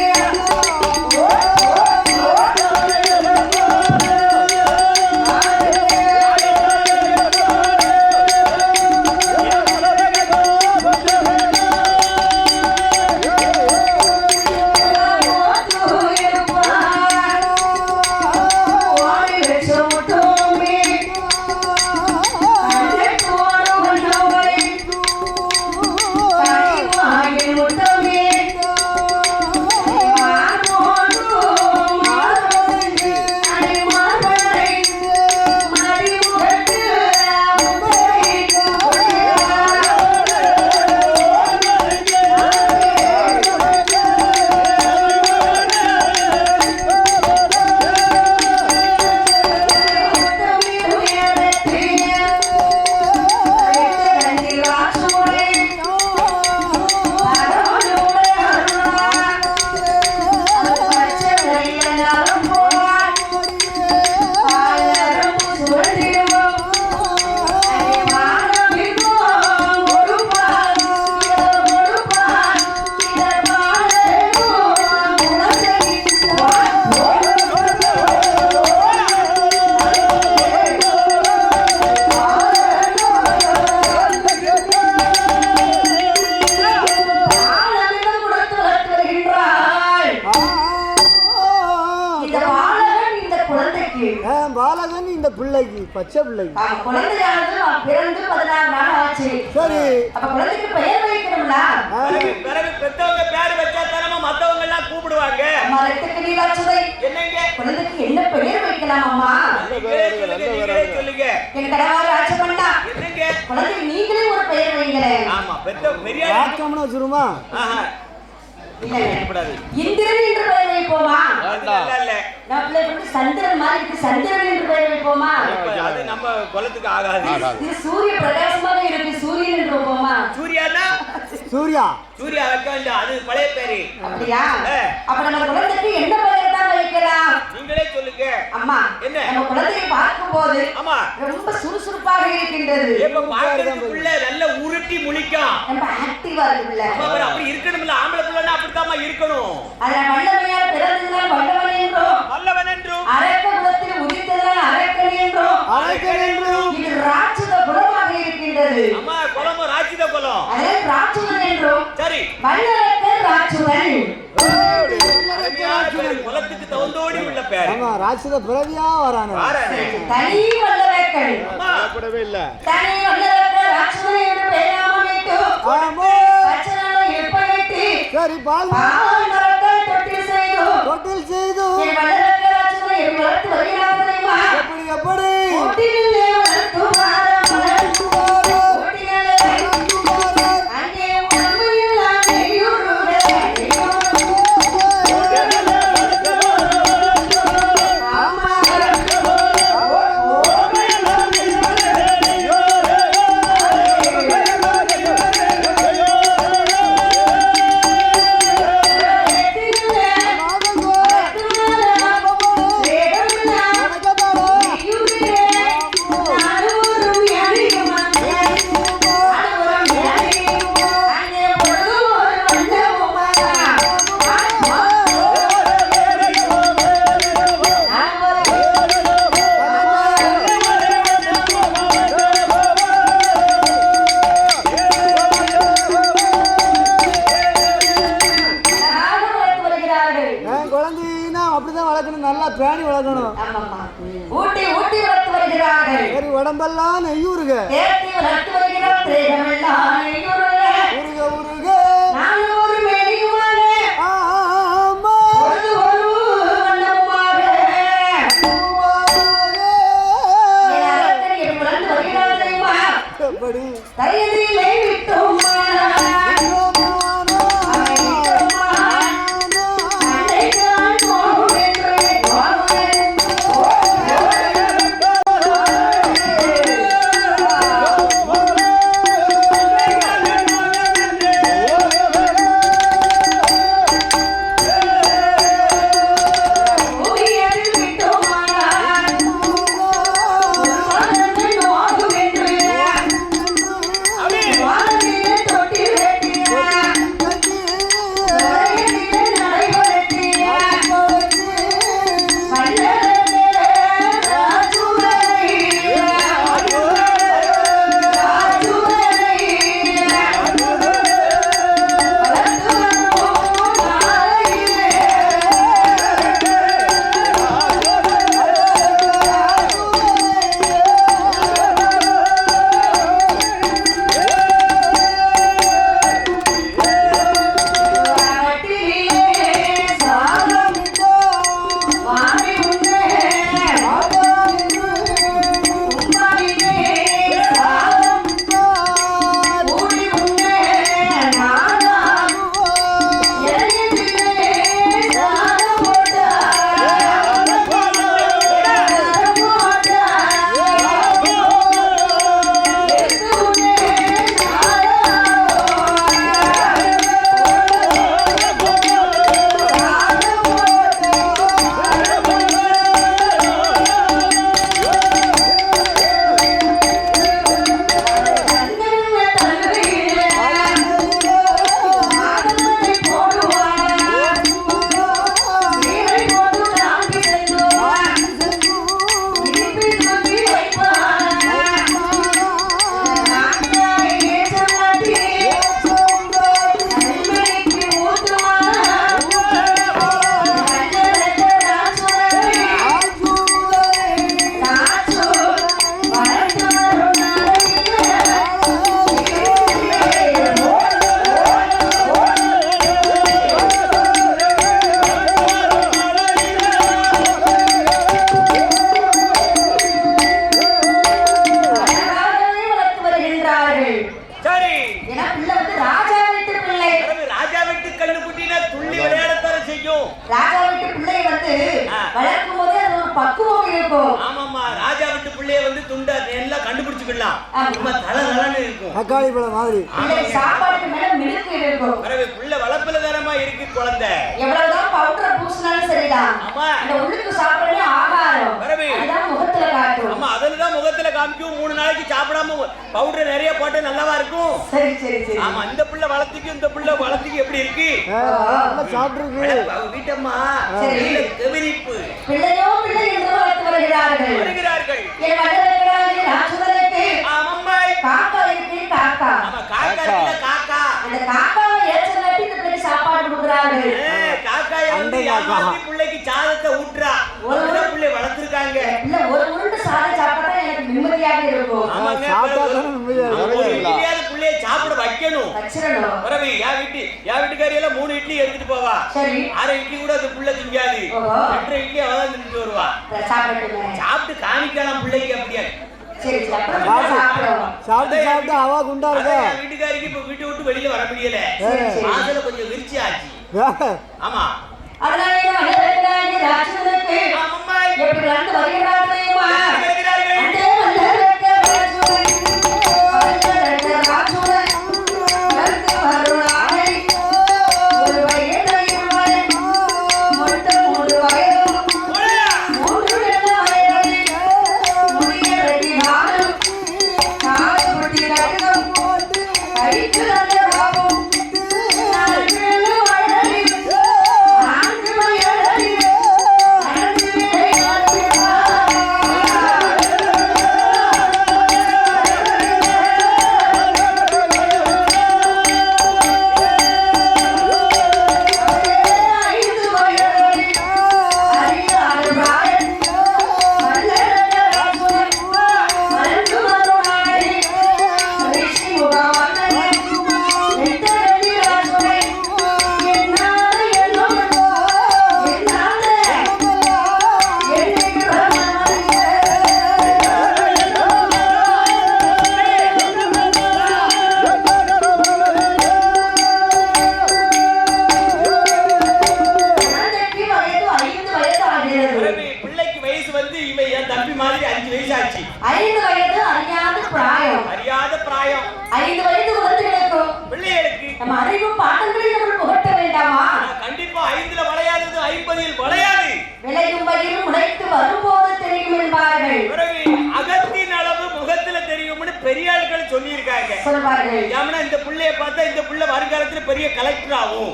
பிறந்த பிள்ளைக்கு பச்சை பிள்ளைக்கு குழந்தையானது பிறந்து 16 நாள் ஆச்சு. சரி அப்ப குழந்தைக்கு பெயர் வைக்கணும்ல. பிறகு பெத்தவங்க பேர் வச்சா தானமா மத்தவங்க எல்லாம் கூப்பிடுவாங்க. அம்மா ரெட்டுக்கு நீலாச்சுதை என்னங்க குழந்தைக்கு என்ன பெயர் வைக்கலாம் அம்மா? நீங்களே சொல்லுங்க. என் கணவர் ராஜமண்ணா என்னங்க குழந்தைக்கு நீங்களே ஒரு பெயர் வைங்களேன். ஆமா பெத்த பெரிய வாக்கம்னு வச்சிருமா இந்திரன் என்று பெயர் வைப்போமா? இல்ல நம்ம பிள்ளை வந்து சந்திரன் மாதிரி இருக்கு, சந்திரன் என்று பெயர் வைப்போமா? அது நம்ம குலத்துக்கு ஆகாது. இது சூரிய பிரகாசமாக இருக்கு, சூரியன் என்று வைப்போமா? சூர்யானா சூர்யா சூர்யா வைக்க வேண்டாம், அது பழைய பேரு. அப்படியா? அப்ப நம்ம குழந்தைக்கு என்ன பெயர் தான் வைக்கலாம்? நீங்களே சொல்லுங்க. அம்மா என்ன நம்ம குழந்தையை பார்க்கும்போது ஆமா ரொம்ப சுறுசுறுப்பாக இருக்கின்றது. இப்ப பார்க்கிறதுக்குள்ள நல்ல உருட்டி முழிக்கும், ரொம்ப ஆக்டிவா இருக்குல்ல. அப்படி இருக்கணும்ல. ஆம்பளை பிள்ளைன்னா அப்படித்தாம்மா இருக்கணும். அதுல வல்லமையால் பிறந்ததுதான் வல்லவன் என்றும், வல்லவன் என்றும், அரக்க குலத்தில் உதித்ததுதான் அரக்கன் என்றும், அரக்கன் என்றும், இது ராட்சத குலமாக இருக்கின்றது. அம்மா குலமும் ராட்சித குலம். அதே ராட்சதன் என்றும், சரி வல்லரக்கன் ராட்சதன். குலத்துக்கு தகுந்தோடி உள்ள பேர். ஆமா ராட்சத பிறவியா வரானே தனி வல்லரக்கன் கூடவே இல்ல. தனி வல்லரக்கன் ராட்சதன் என்று பெயராமல் விட்டு ஆமா பச்சனால எப்படிட்டு சரி பால் பால் மரத்தால் தொட்டில் செய்து தொட்டில் செய்து என் வல்லரக்கன் ராட்சதனை என் வளர்த்து வருகிறார் தெரியுமா? எப்படி எப்படி தொட்டிலே வளர்த்து அங்கே உண்மையெல்லாம் நெய்யுருவே. ஆமா அப்படிதான் வளர்க்கணும், நல்லா பேணி வளர்க்கணும். ஊட்டி ஊட்டி வளர்த்து வருகிறார்கள். சரி உடம்பெல்லாம் நெய்யூருக தேர்த்தி வளர்த்து வருகிறார். தேகமெல்லாம் நெய்யுருக. உருக உருக நான் ஒரு மெடியுமாக ஆமா ஒரு வண்ணமுமாக என் அரக்கன் வளர்த்து வருகிறார் தெரியுமா? எப்படி தயதிலே விட்டோம் ஆ இருக்கணும். ராஜா வீட்டு பிள்ளையை வந்து வளர்க்கும் போதே அது ஒரு பக்குவம் இருக்கும். ஆமாமா, ராஜா வீட்டு பிள்ளைய வந்து துண்டை எல்லாம் கண்டுபிடிச்சுக்கலாம். ரொம்ப தலதலன்னு இருக்கும். தக்காளி பழம் மாதிரி. சாப்பாடுக்கு மேல மினுக்கு இருக்கும். புள்ள வளர்ப்புல தானமா இருக்கு குழந்தை. எவ்வளவுதான் பவுடர் பூசினாலும் சரிதான். ஆமா, இந்த உள்ளுக்கு சாப்பிடவே ஆகாரம். அதான் முகத்துல காட்டும். ஆமா, அதுலதான் முகத்துல காமிக்கும். 3 நாளைக்கு சாப்பிடாம பவுடர் நிறைய போட்டு நல்லாவா இருக்கும். சரி சரி சரி. ஆமா, இந்த புள்ள வளர்த்துக்கு இந்த புள்ள வளர்த்துக்கு எப்படி இருக்கு? சாப்பிட்டுருக்கு. வீட்டம்மா கவனிப்பு. பிள்ளையோ பிள்ளை என்று வளர்த்து வருகிறார்கள். என் மகனுக்கு ராசுதனுக்கு காக்கா இருக்கு. காக்கா. ஆமா, காக்கா இல்ல காக்கா. அந்த காக்காவை ஏச்சனட்டி இந்த பிள்ளைக்கு சாப்பாடு கொடுக்குறார்கள். காக்காயை வந்து யாமாத்தி பிள்ளைக்கு சாதத்தை ஊட்டுறா. ஒரு பிள்ளை வளர்த்திருக்காங்க. இல்ல ஒரு உருண்டை சாதம் சாப்பிட்டா எனக்கு நிம்மதியாக இருக்கும். ஆமாங்க, பிள்ளைய சாப்பிட வைக்கணும். வச்சிரணும். பரவி என் வீட்டுக்காரி எல்லாம் 3 இட்லி எடுத்துட்டு போவா. சரி. 6 இட்லி கூட அந்த புள்ள திங்காது. 8 இட்லி அவதான் தின்னுட்டு வருவா. சாப்பிட்டு காமிக்கலாம் பிள்ளைக்கு. அப்படியே சரி சாப்பிடுவோம். சாப்பிட்டு அவா குண்டா இருக்க. வீட்டுக்காரிக்கு இப்ப வீட்டை விட்டு வெளியில வர முடியல. மாசல கொஞ்சம் விரிச்சி ஆச்சு. ஆமா, அதனால ராஜனுக்கு எப்படி வந்து வருகிறார்கள் தெரியுமா? இந்த புள்ளைய பார்த்தா இந்த புள்ள வருங்காலத்துல பெரிய கலெக்டர் ஆகும்.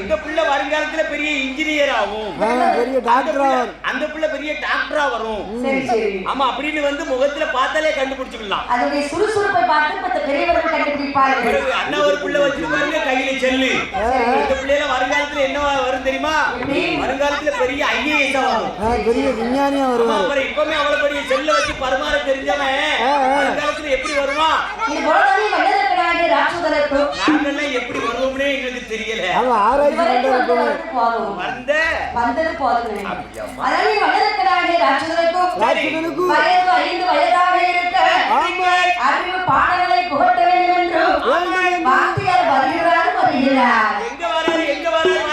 இந்த புள்ள வருங்காலத்துல பெரிய இன்ஜினியர் ஆகும். பெரிய டாக்டர் ஆகும். அந்த புள்ள பெரிய டாக்டரா வரும். ஆமா, அப்படின்னு வந்து முகத்துல பார்த்தாலே கண்டுபிடிச்சுக்கலாம். அதோட சுறுசுறுப்பை பார்த்து மத்த பெரியவர்கள் கண்டுபிடிப்பார்கள். அண்ணா ஒரு புள்ள வச்சிருக்காங்க கையில செல்லு. இந்த புள்ளையில வருங்காலத்துல என்ன வரும் தெரியுமா? வருங்காலத்துல பெரிய ஐஏஎஸ் வரும். பெரிய விஞ்ஞானியா வருவார். அப்புறம் இப்பவே அவ்வளவு பெரிய செல்ல வச்சு பரிமாற தெரிஞ்சவன் வருங்காலத்துல எப்படி வருவான்? இது போலவே வல்லதக்கடாகிய ராசுதனுக்கு நாங்கெல்லாம் எப்படி வருவோம்னே எங்களுக்கு தெரியல. அவன் ஆராய்ச்சி பண்றது போதும். வந்தது போதும். அதனால வல்லதக்கடாகிய ராசுதனுக்கு வயது 5 வயதாக இருக்க அறிவு பாடங்களை புகட்ட வேண்டும் என்று வாத்தியார் வருகிறார். எங்க வராரு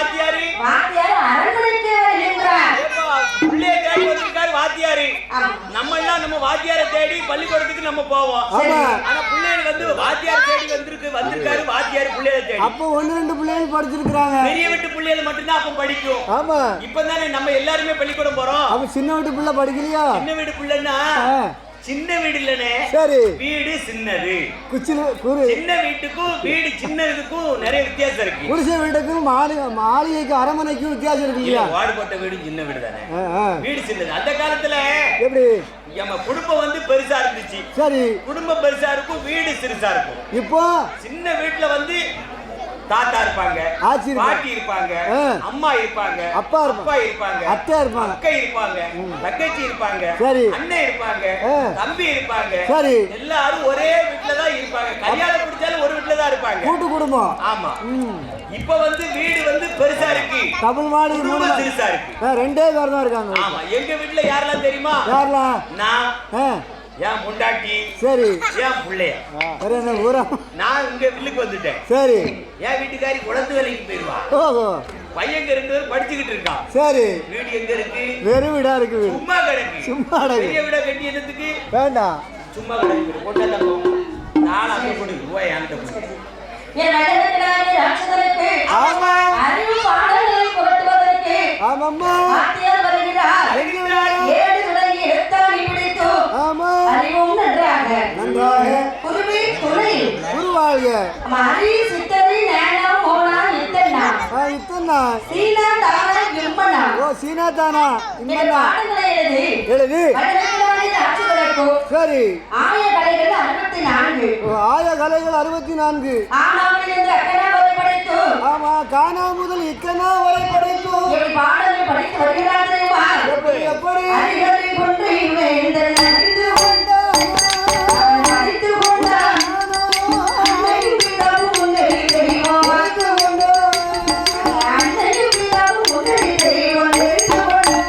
வாத்தியார் அரண்மனைக்கு வருகிறார். பிள்ளைய தேடி வந்திருக்காரு வாத்தியாரு. நம்ம எல்லாம் நம்ம வாத்தியாரை தேடி பள்ளிக்கூடத்துக்கு நம்ம போவோம். ஆனா பிள்ளைகள் வந்து வாத்தியார் தேடி வந்திருக்காரு வாத்தியார் பிள்ளைகளை தேடி. அப்போ 1-2 பிள்ளைகள் படிச்சிருக்காங்க. பெரிய வீட்டு பிள்ளைகள் மட்டும்தான் அப்ப படிக்கும். ஆமா, இப்பதானே நம்ம எல்லாருமே பள்ளிக்கூடம் போறோம். அப்ப சின்ன வீட்டு பிள்ளை படிக்கலையா? சின்ன வீட்டு பிள்ளைன்னா சின்ன வீடு இல்லனே. சரி, வீடு சின்னது. சின்ன வீட்டுக்கும் வீடு சின்னதுக்கும் நிறைய வித்தியாசம் இருக்கு. குடிசை வீட்டுக்கும் மாளிகைக்கு அரமனைக்கும் வித்தியாசம் இருக்கு இல்லையா? வார்டு போட்ட வீடு சின்ன வீடு தானே. வீடு சின்னது. அந்த காலத்துல எப்படி நம்ம குடும்பம் வந்து பெருசா இருந்துச்சு. சரி, குடும்பம் பெருசா இருக்கும், வீடு சிறுசா இருக்கும். இப்போ சின்ன வீட்டுல வந்து தாத்தா இருப்பாங்க, பாட்டி இருப்பாங்க, அம்மா இருப்பாங்க, அப்பா இருப்பாங்க, அத்தை இருப்பாங்க, அக்கா இருப்பாங்க, தங்கச்சி இருப்பாங்க, அண்ணன் இருப்பாங்க, தம்பி இருப்பாங்க. சரி, எல்லாரும் ஒரே வீட்டுல தான் இருப்பாங்க. கல்யாணம் முடிச்சாலும் ஒரு வீட்டுல தான் இருப்பாங்க. கூட்டு குடும்பம். ஆமா. இப்ப வந்து வீடு வந்து பெருசா இருக்கு, டபுள் மாடி சிறுசா இருக்கு. ரெண்டே பேர் தான் இருக்காங்க. ஆமா, எங்க வீட்டுல யாரெல்லாம் தெரியுமா? யாரெல்லாம்? நான், என் முண்டாட்டி, சரி, என் பிள்ளைய. நான் இங்க வில்லுக்கு வந்துட்டேன். சரி, என் வீட்டுக்காரி குளத்து வேலைக்கு போயிருவா. பையன் ரெண்டு பேரும் படிச்சுக்கிட்டு இருக்கான். சரி. வீடு எங்க இருக்கு? வெறும் வீடா இருக்கு. வீடு சும்மா கிடக்கு. சும்மா கிடக்கு. பெரிய வீட கட்டி என்னத்துக்கு? வேண்டாம். சும்மா கிடக்கு. போட்டா நாலு அங்க கொடு ரூபாய் என்கிட்ட கொடு. என் மகனுக்கு ராட்சதனுக்கு ஆமா அறிவு பாடங்களை புரட்டுவதற்கு ஆமாம்மா ஆத்தியார் வருகிறார். ஏடு விலகி எழுத்தாணி பிடித்து ஆமா அறிவும் நன்றாக குருவி துணை குருவாழ்க மாறி சித்தரி ஞானம் மோனா இத்தனா இத்தனா சீனா தானா இம்மனா ஓ சீனா தானா இம்மனா பாடங்களை எழுதி மகனுக்கு ராட்சதனுக்கு சரி ஆய கலைகள் 64 ஆய கலைகள் 64 ஆனாவிலிருந்து அக்கனா வரை படித்து ஆமா கானா முதல் இக்கனா வரை படித்து எப்படி பாடங்கள் படித்து வருகிறார் தெரியுமா? எப்படி அறிகளை கொண்டு வேந்தன் அறிந்து கொண்டான் அறிந்து கொண்டான் அன்னையும் பிதாவும் முன்னேறி தெரியும் அன்னையும் பிதாவும் முன்னேறி தெரியும் தெரிந்து கொண்டான்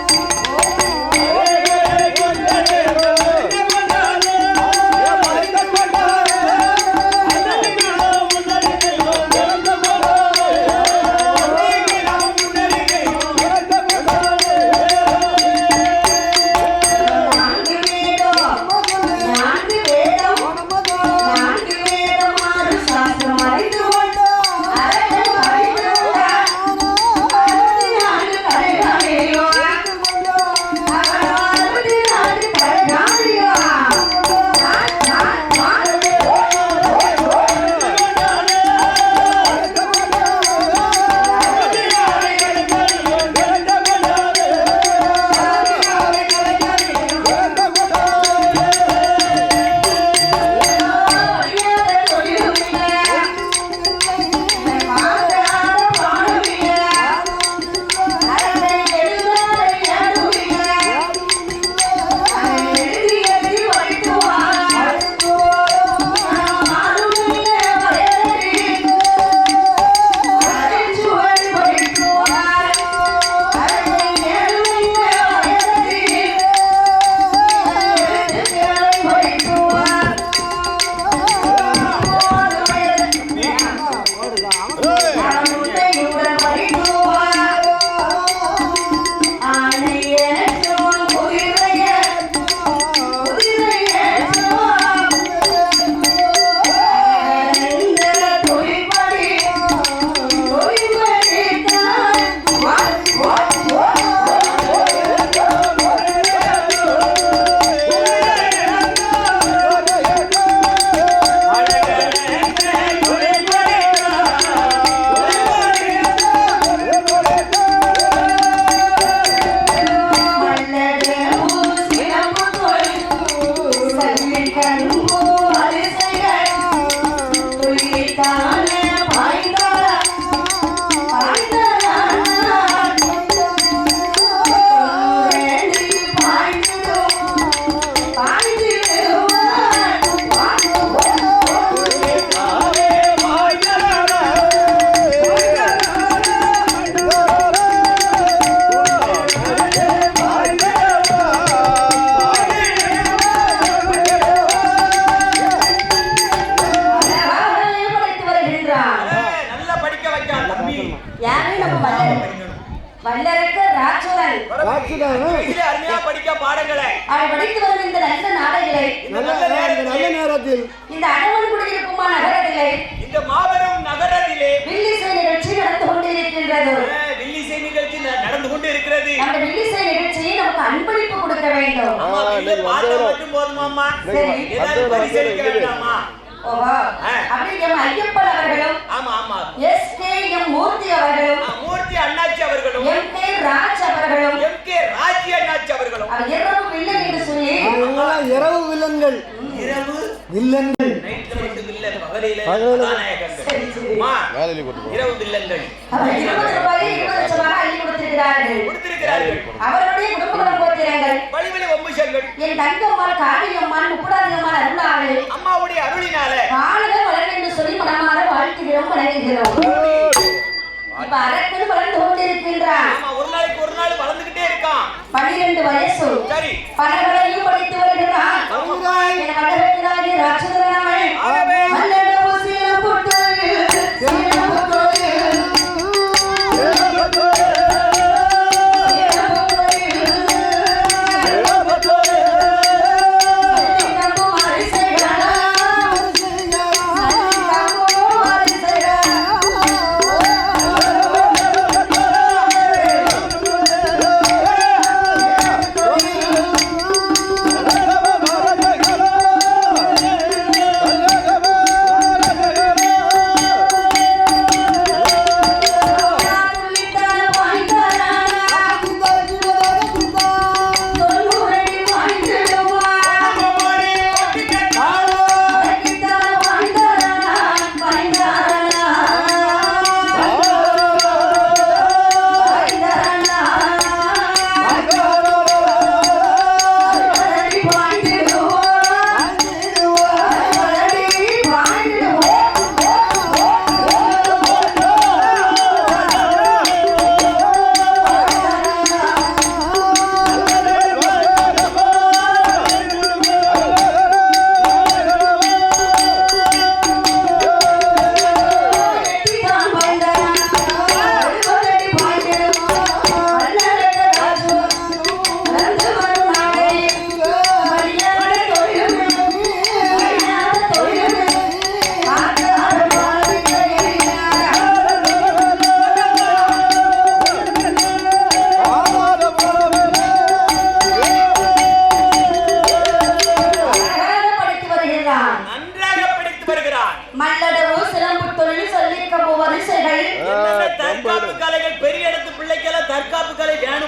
ராட்சதனாமே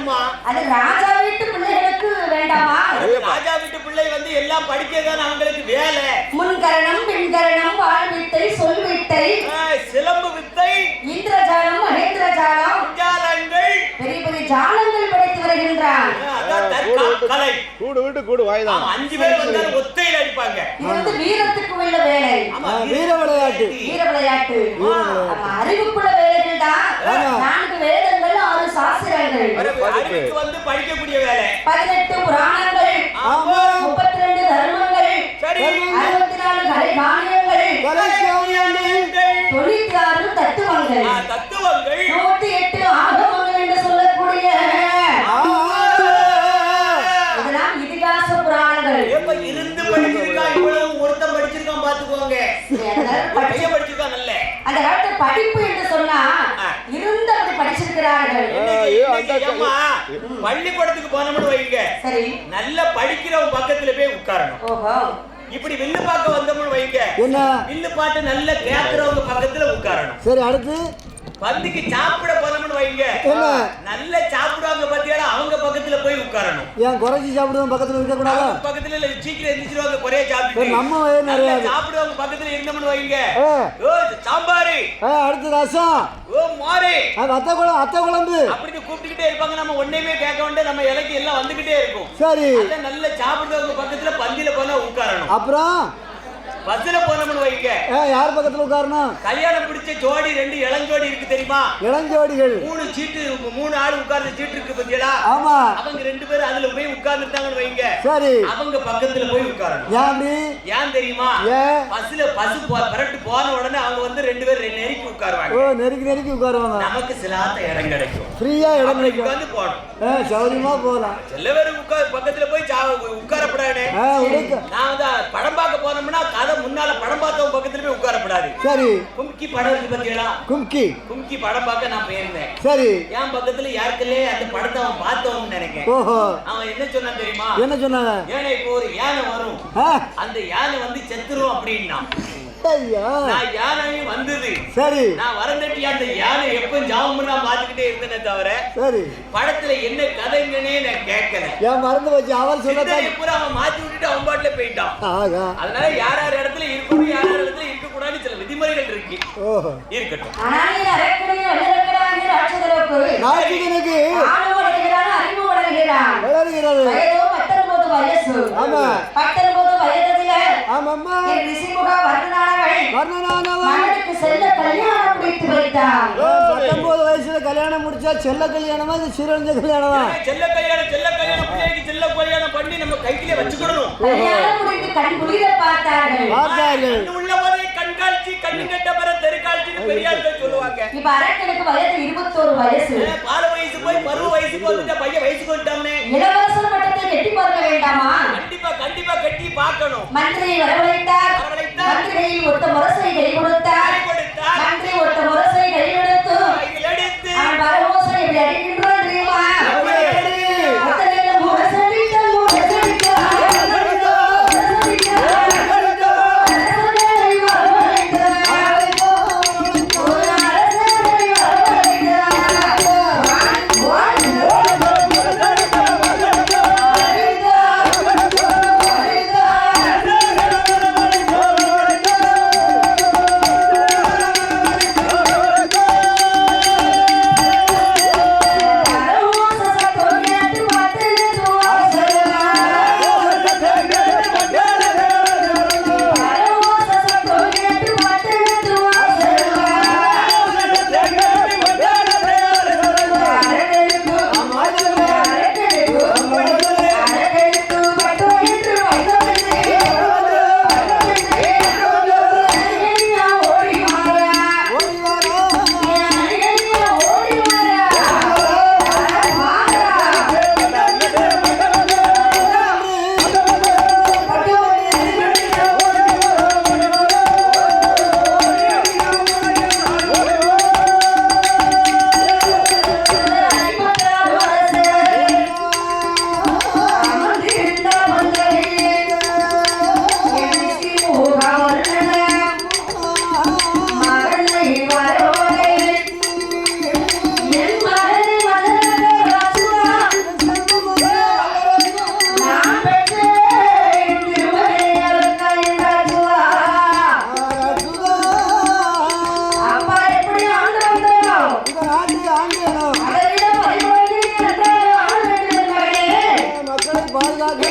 யாருமா? அது ராஜா வீட்டு பிள்ளைகளுக்கு வேண்டாமா? ராஜா வீட்டு பிள்ளை வந்து எல்லாம் படிக்கதான் அவங்களுக்கு வேலை. முன்கரணம் பின்கரணம் வாழ்வித்தை சொல்வித்தை சிலம்பு வித்தை இந்திரஜாலம் மகேந்திரஜாலம் ஜாலங்கள் பெரிய பெரிய ஜாலங்கள் படைத்து வருகின்றான். அதான் தற்காலை கூடு விட்டு கூடு வாய்தான். 5 பேர் வந்தாலும் ஒத்தையில் அடிப்பாங்க. இது வந்து வீரத்துக்கு உள்ள வேலை. வீர விளையாட்டு. வீர விளையாட்டு. அறிவுக்குள்ள வேலைகள் தான். 4 வேதங்கள் 6 சாஸ்திரங்கள். அறிவுக்கு வந்து படிக்கக்கூடிய வேலை. 18 புராணங்கள். 32 தர்மங்கள். 64 கலை காணியங்கள். 96 தத்துவங்கள். 108 ஆகமங்கள் என்று சொல்லக்கூடிய இதெல்லாம் இதிகாச புராணங்கள். எப்ப இருந்து படிச்சிருக்கா இவ்வளவு ஒருத்தன் படிச்சிருக்கான் பாத்துக்கோங்க. படிச்சிருக்கான் நல்ல. அந்த காலத்துல படிப்பு என்று சொன்னா இருந்து அப்படி படிச்சிருக்கிறார்கள். பள்ளிக்கூடத்துக்கு போனோம்னு வைங்க. சரி. நல்ல படிக்கிறவங்க பக்கத்துல போய் உட்காரணும். ஓஹோ. இப்படி வில்லு பார்க்க வந்தோம்னு வைங்க. என்ன? வில்லு பாட்டு நல்ல கேக்குறவங்க பக்கத்துல உட்காரணும். சரி அடுத்து பந்திக்கு சாப்பிட போனோம்னு வைங்க. நல்ல சாப்பிடுவாங்க பாத்தியாடா அவங்க பக்கத்துல போய் உட்காரணும். ஏன் குறைச்சி சாப்பிடுவோம் பக்கத்துல இருக்க கூடாதா? பக்கத்துல இல்ல சீக்கிரம் எந்திரிச்சிருவாங்க குறைய சாப்பிட்டு. நம்ம வயிறு நிறைய சாப்பிடுவாங்க பக்கத்துல இருந்தோம்னு வைங்க. ஓ சாம்பார். அடுத்து ரசம். ஓ மாரே. அத்தை குழம்பு. அப்படி கூப்பிட்டுக்கிட்டே இருப்பாங்க. நம்ம ஒண்ணுமே கேட்க வேண்டிய நம்ம இலைக்கு எல்லாம் வந்துகிட்டே இருக்கும். சரி. நல்ல சாப்பிடுறவங்க பக்கத்துல பந்தில போனா உட்காரணும். அப்புறம் பஸ்ல போனோம்னு வைங்க. யார் பக்கத்துல உட்காரணும்? கல்யாணம் பிடிச்ச ஜோடி 2 இளஞ்சோடி இருக்கு தெரியுமா? இளஞ்சோடிகள் 3 சீட்டு 3 ஆள் உட்கார்ந்த சீட்டு இருக்கு பத்தியடா. ஆமா. அவங்க 2 பேரும் அதுல போய் உட்கார்ந்துட்டாங்கன்னு வைங்க. சரி. அவங்க பக்கத்துல போய் உட்காரணும். ஏன் தெரியுமா? பஸ்ல பஸ் பரட்டு போன உடனே அவங்க வந்து 2 பேரும் நெருக்கி உட்காருவாங்க. ஓ நெருக்கி உட்காருவாங்க. நமக்கு சிலாத்த இடம் கிடைக்கும். ஃப்ரீயா இடம் கிடைக்கும். உட்கார்ந்து போறோம். சௌரியமா போலாம். சில பேர் பக்கத்துல போய் உட்காரப்படாதே. நான் வந்து படம் பார்க்க போனோம்னா கதை முன்னால படம் பார்த்தவங்க பக்கத்துல போய் உட்காரப்படாது. சரி. கும்கி படம் இருக்கு பாத்தீங்களா? கும்கி படம் பார்க்க நான் போயிருந்தேன். சரி. என் பக்கத்துல யாருக்குள்ளே அந்த படத்தை அவன் பார்த்தவன்னு நினைக்கிறேன். ஓஹோ. அவன் என்ன சொன்னான் தெரியுமா? என்ன சொன்னாங்க? ஏன்னா இப்போ ஒரு யானை வரும். அந்த யானை வந்து செத்துரும் அப்படின்னா. நான் யானையும் வந்தது. சரி. நான் வரந்தட்டி அந்த யானை எப்ப ஜாமம் நான் பாத்துக்கிட்டே இருந்தேனே தவிர சரி படத்துல என்ன கதைங்கன்னே நான் கேட்கல. ஏன் மறந்து வச்சு அவர் சொன்னதை பூரா அவன் மாத்தி விட்டுட்டு அவன் பாட்டுல போயிட்டான். அதனால யார் இடத்துல இருக்கணும் யார் இடத்துல இருக்க கூடாதுன்னு சில விதிமுறைகள் இருக்கு. ஓஹோ இருக்கட்டும். ராட்சதனுக்கு அறிவு வளர்கிறான். வயதோ 19 வயசு. ஆமா. 19 வயதில ஆமாம்மா ரிஷிமுக மகனுக்கு செல்ல கல்யாணம் முடித்து வைத்தான். 19 வயசுல கல்யாணம் முடிச்சா செல்ல கல்யாணமா இது சிறந்த கல்யாணமா? செல்ல கல்யாணம் பிள்ளைக்கு செல்ல கல்யாணம் பண்ணி நம்ம கையிலே வச்சுக்கணும். கல்யாணம் முடித்து கண் குளிர பார்த்தார்கள். உள்ளவரை கண்காட்சி கண்ணு கட்ட பர தெருக்காட்சின்னு பெரியார்கள் சொல்லுவாங்க. இப்ப அரக்கனுக்கு வயது 21 வயசு. பால வயசு போய் பருவ வயசுக்கு வந்துட்ட பையன் வயசுக்கு வந்துட்டானே. இளவரசர் பட்டத்தை கட்டி பார்க்க வேண்டாமா? கண்டிப்பா கட்டி பார்க்கணும். மந்திரியை வரவழைத்தார். மந்திரியில் ஒத்த முரசை கை கொடுத்தார். மந்திரி ஒத்த முரசை கை எடுத்து அவன் வரவோசை இப்படி அடிக்கின்றான் தெரியுமா? ஆண்டு வேணும் மக்களை பாதுகாக்க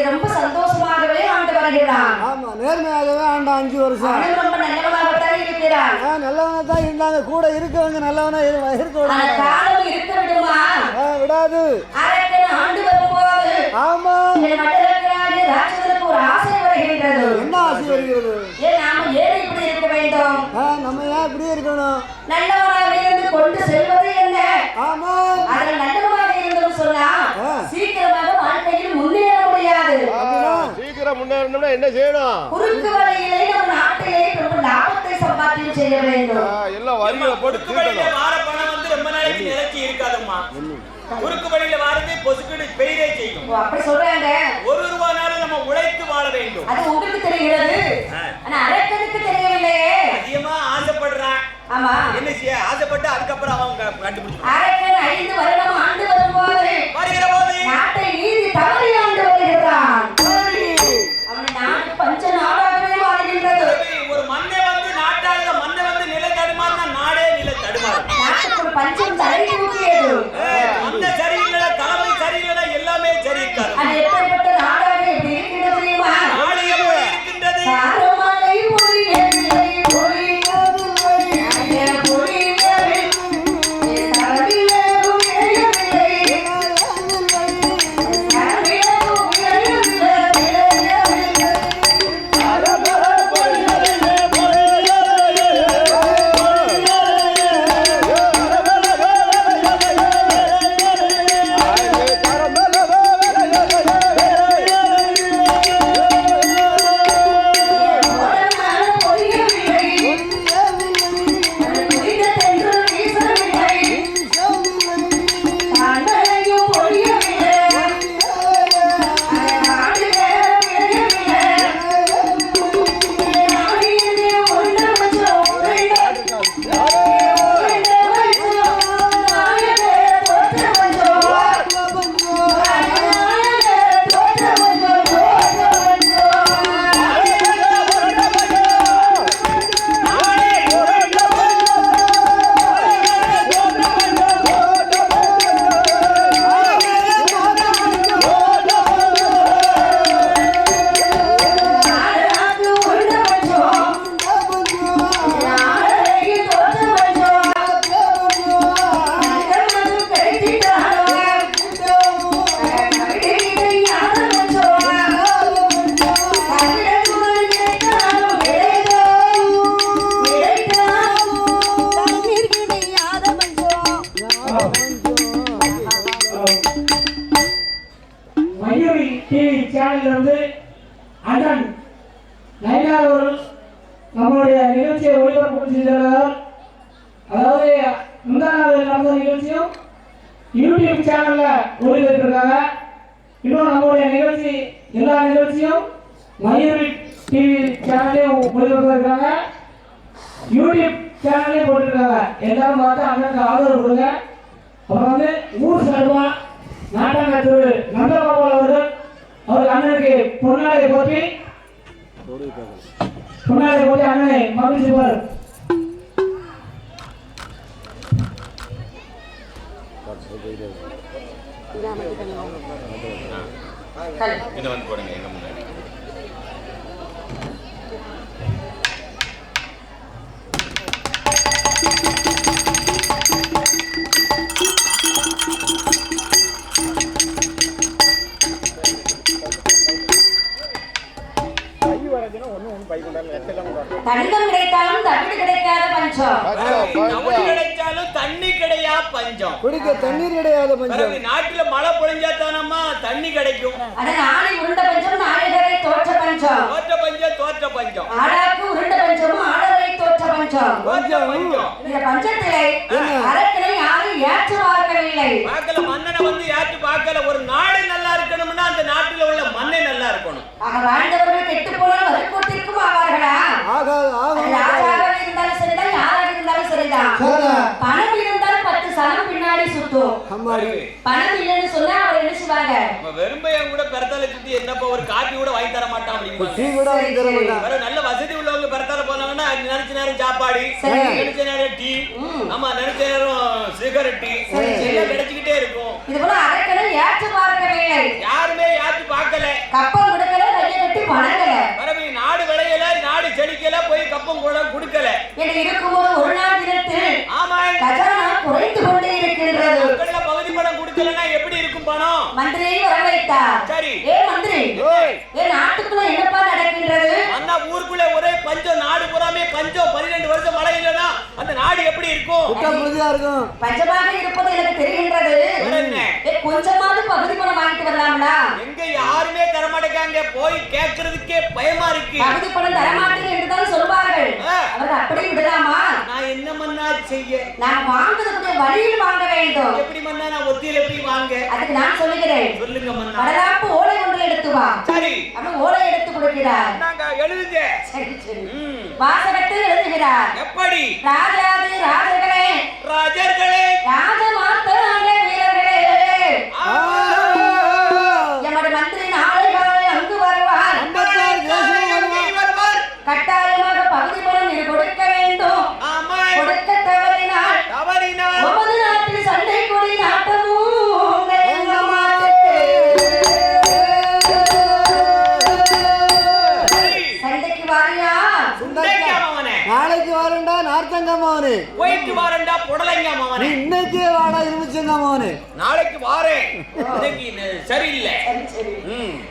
ரொம்ப சந்தோஷமாகவே ஆண்டு வருகிறான். ஆமா, நேர்மையாகவே ஆண்ட 5 வருஷம். ரொம்ப நல்லவனாகத்தான் இருக்கிறான். நல்லவனா தான் இருந்தாங்க, கூட இருக்கவங்க நல்லவனா இருக்க காலம் இருக்க விடுமா? விடாது. அரக்கன் ஆண்டு வரும்போது ஆமா இந்த மண்டலத்தினாலே ராட்சதனுக்கு ஒரு ஆசை வருகின்றது. என்ன ஆசை வருகிறது? நாம ஏன் இப்படி இருக்க வேண்டும்? நம்ம ஏன் இப்படி இருக்கணும்? நல்லவனாக இருந்து கொண்டு செல்வது என்ன? ஆமா, அதில் நல்லவனாக இருந்தோம் சொன்னா சீக்கிரமாக வாழ்க்கையில் முன்னேற முடியாது. சீக்கிரம் முன்னேறணும்னா என்ன செய்யணும்? குறுக்கு வழியிலே நம்ம நாட்டிலே ரொம்ப லாபத்தை சம்பாத்தியம் செய்ய வேண்டும். எல்லாம் வரிகளை போட்டு தீட்டணும். வார பணம் வந்து ரொம்ப நாளைக்கு நிலைச்சி இருக்காதம்மா. குறுக்கு வழியில வாரது பொசுக்கிட்டு பெய்தே செய்யும். அப்படி சொல்றாங்க. ஒரு ரூபானாலும் நம்ம உழைத்து வாழ வேண்டும். அது உங்களுக்கு தெரிகிறது, ஆனா அரக்கனுக்கு தெரியவில்லையே. அதிகமா ஆசைப்படுறான். ஆமா, என்ன செய்ய? ஆசைப்பட்டு அதுக்கப்புறம் அவங்க கண்டுபிடிச்சு அரக்கன் 5 வருடம் ஆண்டு வரும்போது நாட்டை நீதி தவறி ஆண்டு வருகிறான். அவனை நாடு பஞ்ச நாடாகவே மாறுகின்றது. ஒரு மண்ணை வந்து நாட்டாள மண்ணை வந்து நிலை தடுமாறினா நாடே நிலை தடுமாறும். நாட்டுக்கு பஞ்சம் தலை தூக்கியது. மண்ணை சரியில்லை, தலைமை சரியில்லை, எல்லாமே சரி இருக்காது. அது எப்படிப்பட்ட நாடாக எப்படி இருக்கின்றது தெரியுமா? நாடு எப்படி இருக்கின்றது? சாரமலை பொழியவில்லை, சேனலிலிருந்து அண்ணன் நயினார் அவர்கள் நம்மளுடைய நிகழ்ச்சியை ஒளிபரப்பு செய்திருக்கிறார். அதாவது முந்தா நாள் நடந்த நிகழ்ச்சியும் யூடியூப் சேனல்ல ஒளிபரப்பிருக்காங்க. இன்னும் நம்மளுடைய நிகழ்ச்சி எல்லா நிகழ்ச்சியும் மயூரி டிவி சேனல்லையும் ஒளிபரப்பிருக்காங்க, யூடியூப் சேனல்லையும் போட்டிருக்காங்க. எல்லாரும் பார்த்து அண்ணனுக்கு ஆதரவு கொடுங்க. அப்புறம் வந்து ஊர் சார்பா நாட்டாங்க திரு நந்தகோபால் அவர்கள் அவர் அண்ணனுக்கு பொன்னாடை போற்றி அண்ணனை மகிழ்ச்சிப்பார். என்ன வந்து போடுங்க எங்க முன்னாடி. தங்கம் கிடைத்தாலும் தண்ணி கிடைக்காத பஞ்சம். கிடைச்சாலும் தண்ணி கிடையா பஞ்சம். குடிக்க தண்ணீர் கிடையாத பஞ்சம். நாட்டுல மழை பொழிஞ்சா தானம்மா தண்ணி கிடைக்கும். அட நாளை உருண்ட பஞ்சம் நாளைவரை தோற்ற பஞ்சம். தோற்ற பஞ்சம். ஆடாக்கு உருண்ட பஞ்சம் ஆடவரை தோற்ற பஞ்சம். இந்த பஞ்சத்திலே அரக்கனை யாரும் ஏற்று பார்க்கவில்லை. பார்க்கல மன்னனை வந்து ஏற்று பார்க்கல. ஒரு நாடு நல்லா இருக்கணும்னா அந்த நாட்டில் உள்ள மண்ணை நல்லா இருக்கணும். ஆக வாழ்ந்தவர்கள் கெட்டு போனால் வருக்கூட்டிற்கும் ஆவார்களா? ராஜாவாக இருந்தாலும் சரிதான் யாராக இருந்தாலும் சரிதான். பணம் இருந்தாலும் 10 சனம் பின்னாடி சுத்தும். பணம் இல்லைன்னு சொன்னா அவர் என்ன செய்வாங்க? வெறும்பையன் கூட பெறத்தால சுத்தி என்னப்பா ஒரு காப்பி கூட வாங்கி தர மாட்டான் அப்படிங்க. நல்ல வசதி உள்ளவங்க பெறத்தால போனாங்கன்னா நினைச்ச நேரம் சாப்பாடு, நினைச்ச நேரம் டீ, ஆமா நினைச்ச நேரம் சிகரெட் எல்லாம் கிடைச்சுக்கிட்டே இருக்கும். இது போல அரக்கனை ஏற்று பார்க்கவில்லை. யாருமே ஏற்று பார்க்கல. கப்பம் கொடுக்கல, கையை கட்டி பணங்கல. வரவி நாடு விளையல, நாடு செடிக்கல, போய் கப்பம் கூட கொடுக்கல. என்று இருக்கும்போது ஒரு நாள் தினத்தில் ஆமா கஜானா குறைந்து கொண்டே இருக்கின்றது. மக்கள்ல பகுதி பணம் கொடுக்கலன்னா எப்படி இருக்கும் பணம்? மந்திரியை வரவைத்தார். சரி. மந்திரி, நாட்டுக்குள்ள என்னப்பா நடக்கின்றது? அண்ணா ஊருக்குள்ள ஒரே பஞ்சம், நாடு புறாமே பஞ்சம். 12 வருஷம் மழை இல்லைன்னா அந்த நாடு எப்படி இருக்கும்? பஞ்சமாக இருப்பது எனக்கு தெரிகின்றது. கொஞ்சமாவது பகுதி பணம் வாங்கிட்டு வரலாம்ல. எங்க யாருமே தரமாட்டேங்க. போய் கேட்கறதுக்கே பயமா இருக்கு. பகுதி பணம் தரமாட்டேங்க என்றுதான் சொல்வார்கள். அவர்கள் அப்படி விடலாமா? நான் என்ன மன்னா செய்ய? நான் வாங்குறதுடைய வழியில் வாங்க வேண்டும். எப்படி மன்னா நான் ஒத்தியில எப்படி வாங்க? அதுக்கு நான் சொல்லுகிறேன். சொல்லுங்க மன்னா. வடலாப்பு ஓலை ஒன்று எடுத்து வா. சரி. அவன் ஓலை எடுத்து கொடுக்கிறார். நாங்க எழுதுங்க. சரி சரி. வாசகத்தை எழுதுகிறார். எப்படி? ராஜாதி ராஜர்களே, ராஜர்களே, ராஜமார்த்தாண்ட வீரர்களே, எமது மந்திரி நாளை காலை அங்கு வருவார். கட்டாயமாக பகுதி பணம் இது கொடுக்க வேண்டும். கொடுக்க தவறினால் நமது நாட்டில் சண்டை கொடி நாட்டமும் நெருங்க மாட்டேன். சண்டைக்கு வாரியா? நாளைக்கு வரண்டா நார்த்தங்கம்மாவனே. போயிட்டு வரண்டா புடலங்கம்மாவனே. இன்னைக்கு வாடா இருமுச்சங்கம்மாவனே. நாளைக்கு வாரேன். இன்னைக்கு சரியில்லை.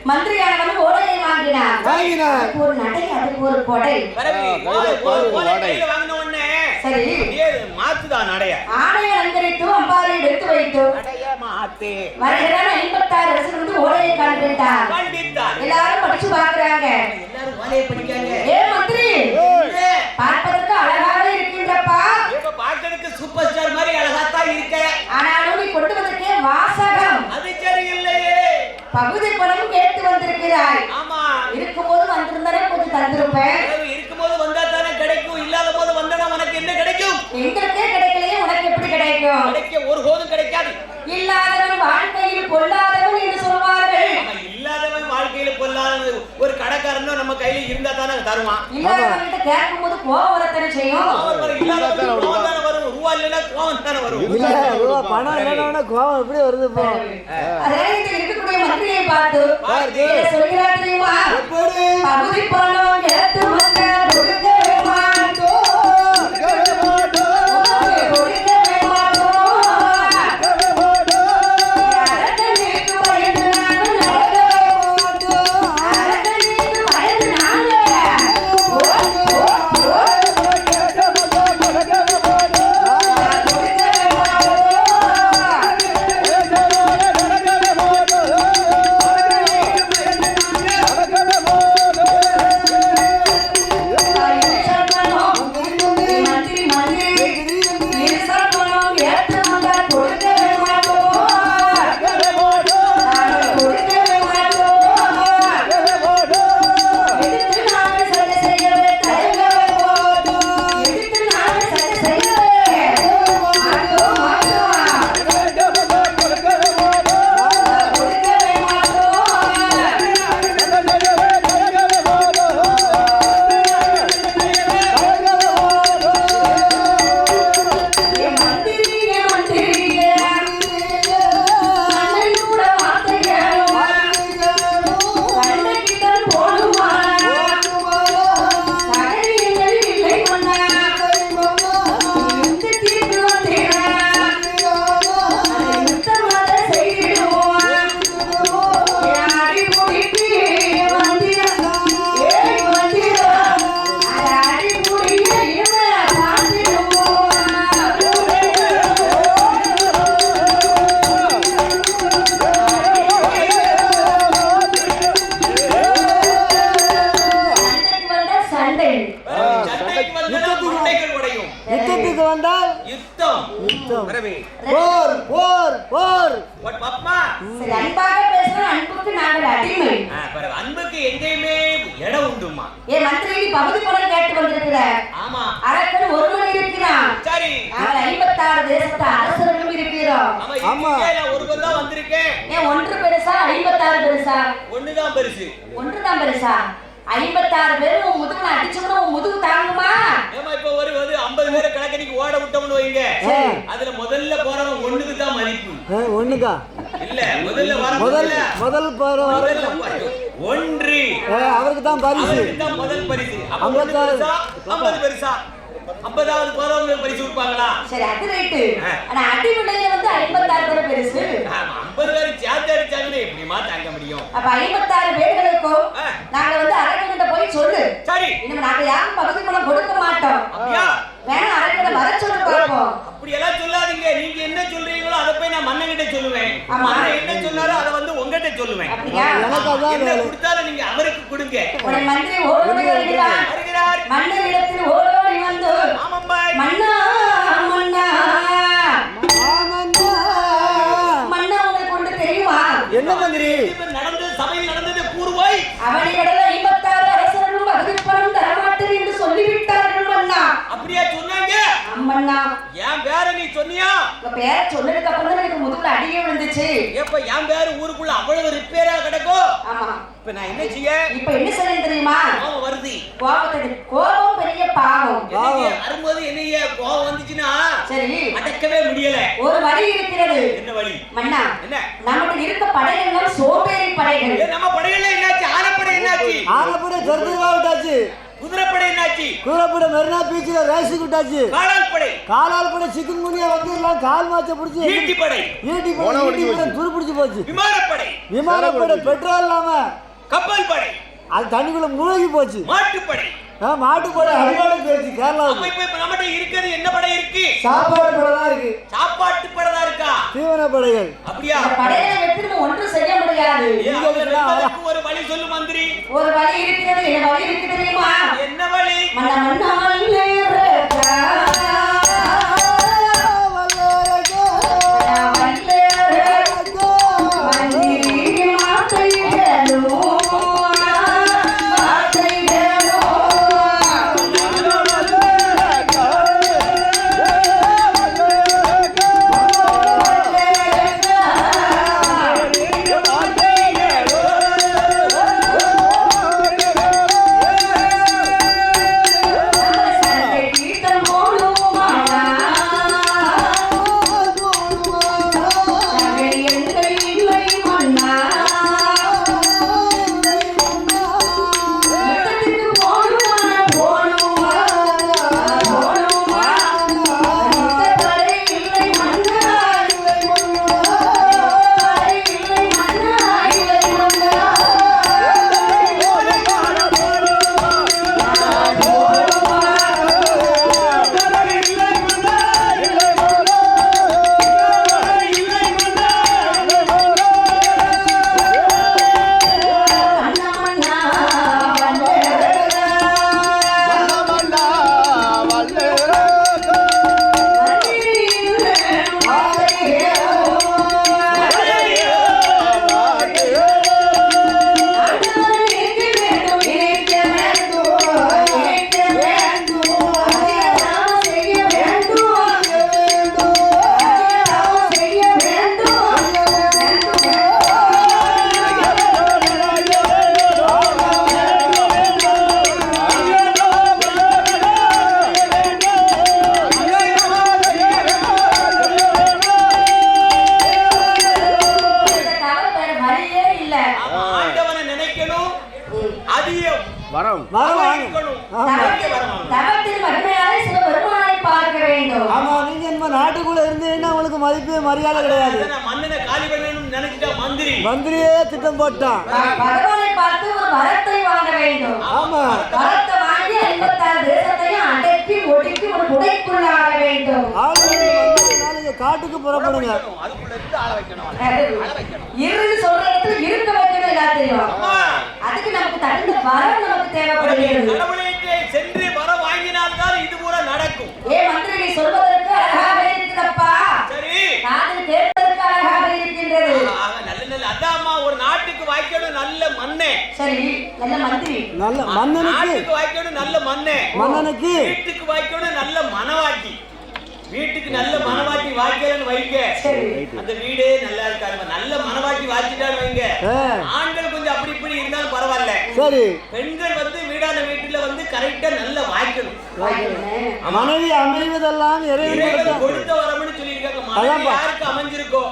மந்திரியானவன் ஓலையை வாங்கினார். ஒரு நடை, அதுக்கு ஒரு கொடை. கையில வாங்கின உடனே சரி மாத்துதான் நடைய. ஆடையை அலங்கரித்து அம்பாரை எடுத்து வைத்து வருகிறான். 56 வருஷம் வந்து ஓலையை காண்பித்தார். எல்லாரும் படிச்சு பாக்குறாங்க. எல்லாரும் ஓலையை படிக்காங்க. மந்திரி பார்ப்பதற்கு அழகாக இருக்கின்றப்பா. பார்க்கறதுக்கு சூப்பர் ஸ்டார் மாதிரி அழகாத்தான் இருக்க. ஆனாலும் நீ கொண்டு வந்திருக்கே வாசகம் அது சரியில்லையே. பகுதி பணம் கேட்டு வந்திருக்கிறாய். ஆமா இருக்கும்போது வந்திருந்தானே கொஞ்சம் தந்திருப்பேன். இருக்கும்போது வந்தா தானே கிடைக்கும். இல்லாத போது வந்தா உனக்கு என்ன கிடைக்கும்? எங்களுக்கே கிடைக்கலையே, உனக்கு எப்படி கிடைக்கும்? கிடைக்க ஒரு போதும் கிடைக்காது. இல்லாதவன் வாழ்க்கையில் கொள்ளாதவன் என்று சொல்வார்கள். இல்லாதவன் வாழ்க்கையில கொள்ளாத ஒரு கடைக்காரனும் நம்ம கையில இருந்தா தானே தருவான். இல்லாதவன்கிட்ட கேட்கும் போது கோவம் வரத்தானே செய்யும். கோவம் தானே வரும். ரூபா இல்லைன்னா கோவம் தானே வரும். பணம் இல்லைன்னா கோவம் எப்படி வருது? அதனால இருக்கக்கூடிய மந்திரியை பார்த்து சொல்கிறார் தெரியுமா? பகுதி பணம் எடுத்து வந்த கொடுக்கவே மாட்டோம். ஆகவே போர் போர் போர் ஒரு பாப்பா சரி அன்பாக பேசுற அன்புக்கு நாங்கள் அடிமை பாரு அன்புக்கு எங்கேயுமே இடம் உண்டுமா ஏ மந்திரி நீ பகுதி பணம் கேட்டு வந்திருக்கிற ஆமா அரக்கன் ஒருவன் இருக்கிறான் சரி நாங்கள் 56 தேசத்து அரசர்களும் இருக்கிறோம் ஆமா நான் ஒரு தான் வந்திருக்கேன் ஏன் ஒன்று பெருசா 56 பெருசா ஒண்ணுதான் பெருசு ஒன்றுதான் பெருசா 56 பேர் உன் முதுகுல அடிச்சோம்னா உன் முதுகு தாங்குமா ஏமா இப்ப ஒரு 50 பேரை கணக்கடிக்கு ஓட விட்டோம்னு வைங்க அதுல முதல்ல போறவன் ஒண்ணுக்கு தான் மதிப்பு ஒண்ணுக்கா இல்ல முதல்ல வர முதல் ஒன்று அவருக்கு தான் பரிசு முதல் பரிசு 50 பெருசா 50வது போறவங்க பரிசு கொடுப்பாங்களா சரி அது ரைட் ஆனா அடிமடையில வந்து 56 பேர் பெருசு 50 பேர் சேர்த்து அடிச்சாங்கன்னா எப்படிமா தாங்க முடியும் அப்ப 56 பேர்களுக்கும் நாங்க வந்து அரக்கன்கிட்ட போய் சொல்லு சரி இனிமே நாங்க யாரும் பகுதி பணம் கொடுக்க மாட்டோம் அப்படியா வேணா அரக்கனை வர சொல்லு பாப்போம் அப்படி எல்லாம் சொல்லாதீங்க நீங்க என்ன சொல்றீங்களோ அத போய் நான் மன்னன்கிட்ட சொல்லுவேன் மன்னன் என்ன சொன்னாரோ அத வந்து உங்ககிட்ட சொல்லுவேன் அப்படியா என்ன கொடுத்தாலும் நீங்க அவருக்கு கொடுங்க ஒரு மந்திரி ஓடோடி வருகிறார் மன்னரிடத்தில் ஓடோடி வந்து ஆமாம்பாய் மன்னா மன்னா மன்னா உங்களுக்கு ஒன்று தெரியுமா என்ன மந்திரி நடந்தது சபையில் நடந்தது கூறுவாய் அவனிடல 56 அரசர்களும் பகுதி பணம் தரமாட்டேன் என்று சொல்லிவிட்டார்கள் மன்னா அப்படியே சொன்னாங்க மன்னா என் பேரை நீ சொன்னியா உங்க பேரை சொன்னதுக்கு அப்புறம் தான் எனக்கு முதுகுல அடியே விழுந்துச்சு எப்ப என் பேரு ஊருக்குள்ள அவ்வளவு ரிப்பேரா கிடக்கும் ஆமா இப்ப நான் என்ன செய்ய இப்ப என்ன செய்யணும் தெரியுமா கோபம் வருது கோபம் பெரிய பாவம் வரும்போது என்னைய கோபம் வந்துச்சுன்னா சரி அடக்கவே முடியல ஒரு வழி இருக்கிறது என்ன வழி மன்னா என்ன நமக்கு இருக்க படைகள் சோம்பேறி படைகள் நம்ம படைகள்ல என்னாச்சு ஆனப்படை என்னாச்சு ஆனப்படை தெருவா விட்டாச்சு குதிரைப்படை என்னாச்சு குதிரைப்படை மெரினா பீச்சில் ரேஸுக்கு விட்டாச்சு காலால் படை சிக்கன் குனியா வந்து எல்லாம் கால் மாச்ச பிடிச்சி ஈட்டிப்படை துருப்பிடிச்சு போச்சு விமானப்படை பெட்ரோல் இல்லாம கப்பல் படை அது தண்ணிக்குள்ள மூழ்கி போச்சு மாட்டுப்படை மாட்டுப்படை அடிவாடு போச்சு கேரளாவுக்கு இப்ப நம்மகிட்ட இருக்கிறது என்ன படை இருக்கு சாப்பாடு படை தான் இருக்கு சாப்பாட்டு படை தான் இருக்கா தீவன படைகள் அப்படியா படையை வெற்றி நம்ம ஒன்றும் செய்ய முடியாது ஒரு வழி சொல்லு மந்திரி ஒரு வழி இருக்கிறது என்ன வழி இருக்கு தெரியுமா என்ன வழி மன்னா மன்னா நாட்டுக்குள்ள இருந்தீங்கன்னா உங்களுக்கு மதிப்பு மரியாதை கிடையாது. மன்னனை காலி பண்ணணும்னு நினைச்சிட்டா மந்திரியே திட்டம் போட்டான். பகவானை பார்த்து ஒரு வரத்தை வாங்க வேண்டும். ஆமா, வரத்தை வாங்கி 56 தேசத்தையும் அடக்கி ஒடுக்கி ஒரு குடைக்குள்ளாக வேண்டும். நாளைக்கு காட்டுக்கு புறப்படுங்க. அதுக்குள்ள இருந்து ஆள வைக்கணும். இருந்து சொல்ற இடத்துல இருக்க வைக்கணும் எல்லாத்தையும். அதுக்கு நமக்கு தகுந்த வரம் நமக்கு தேவைப்படுகிறது. கடவுளுக்கு சென்று வர வாங்கினால்தான் இது பூரா நடக்கும். மந்திரி நீ சொல்வதற்கு அழகாக இருக்குதப்பா. அழகாக இருக்கின்றது. நல்ல நல்ல அதாம்மா ஒரு நாட்டுக்கு வாய்க்கணும் நல்ல மண்ணே. சரி, நல்ல மந்திரி. நல்ல மன்னனுக்கு நாட்டுக்கு வாய்க்கணும் நல்ல மண்ணே. மன்னனுக்கு வீட்டுக்கு வாய்க்கணும் நல்ல மனவாட்டி. வீட்டுக்கு நல்ல மனவாட்டி வாய்க்கலன்னு வைங்க, அந்த வீடே நல்லா இருக்காது. நல்ல மனவாட்டி வாய்ச்சிட்டான்னு வைங்க, ஆண்கள் கொஞ்சம் அப்படி இப்படி இருந்தாலும் பரவாயில்ல. சரி, பெண்கள் வந்து வீடான வீட்டுல வந்து கரெக்டா நல்ல வாய்க்கணும். மனைவி அமைவதெல்லாம் இறைவன் கொடுத்த வரம்னு சொல்லியிருக்காங்க. மனைவி யாருக்கு அமைஞ்சிருக்கோ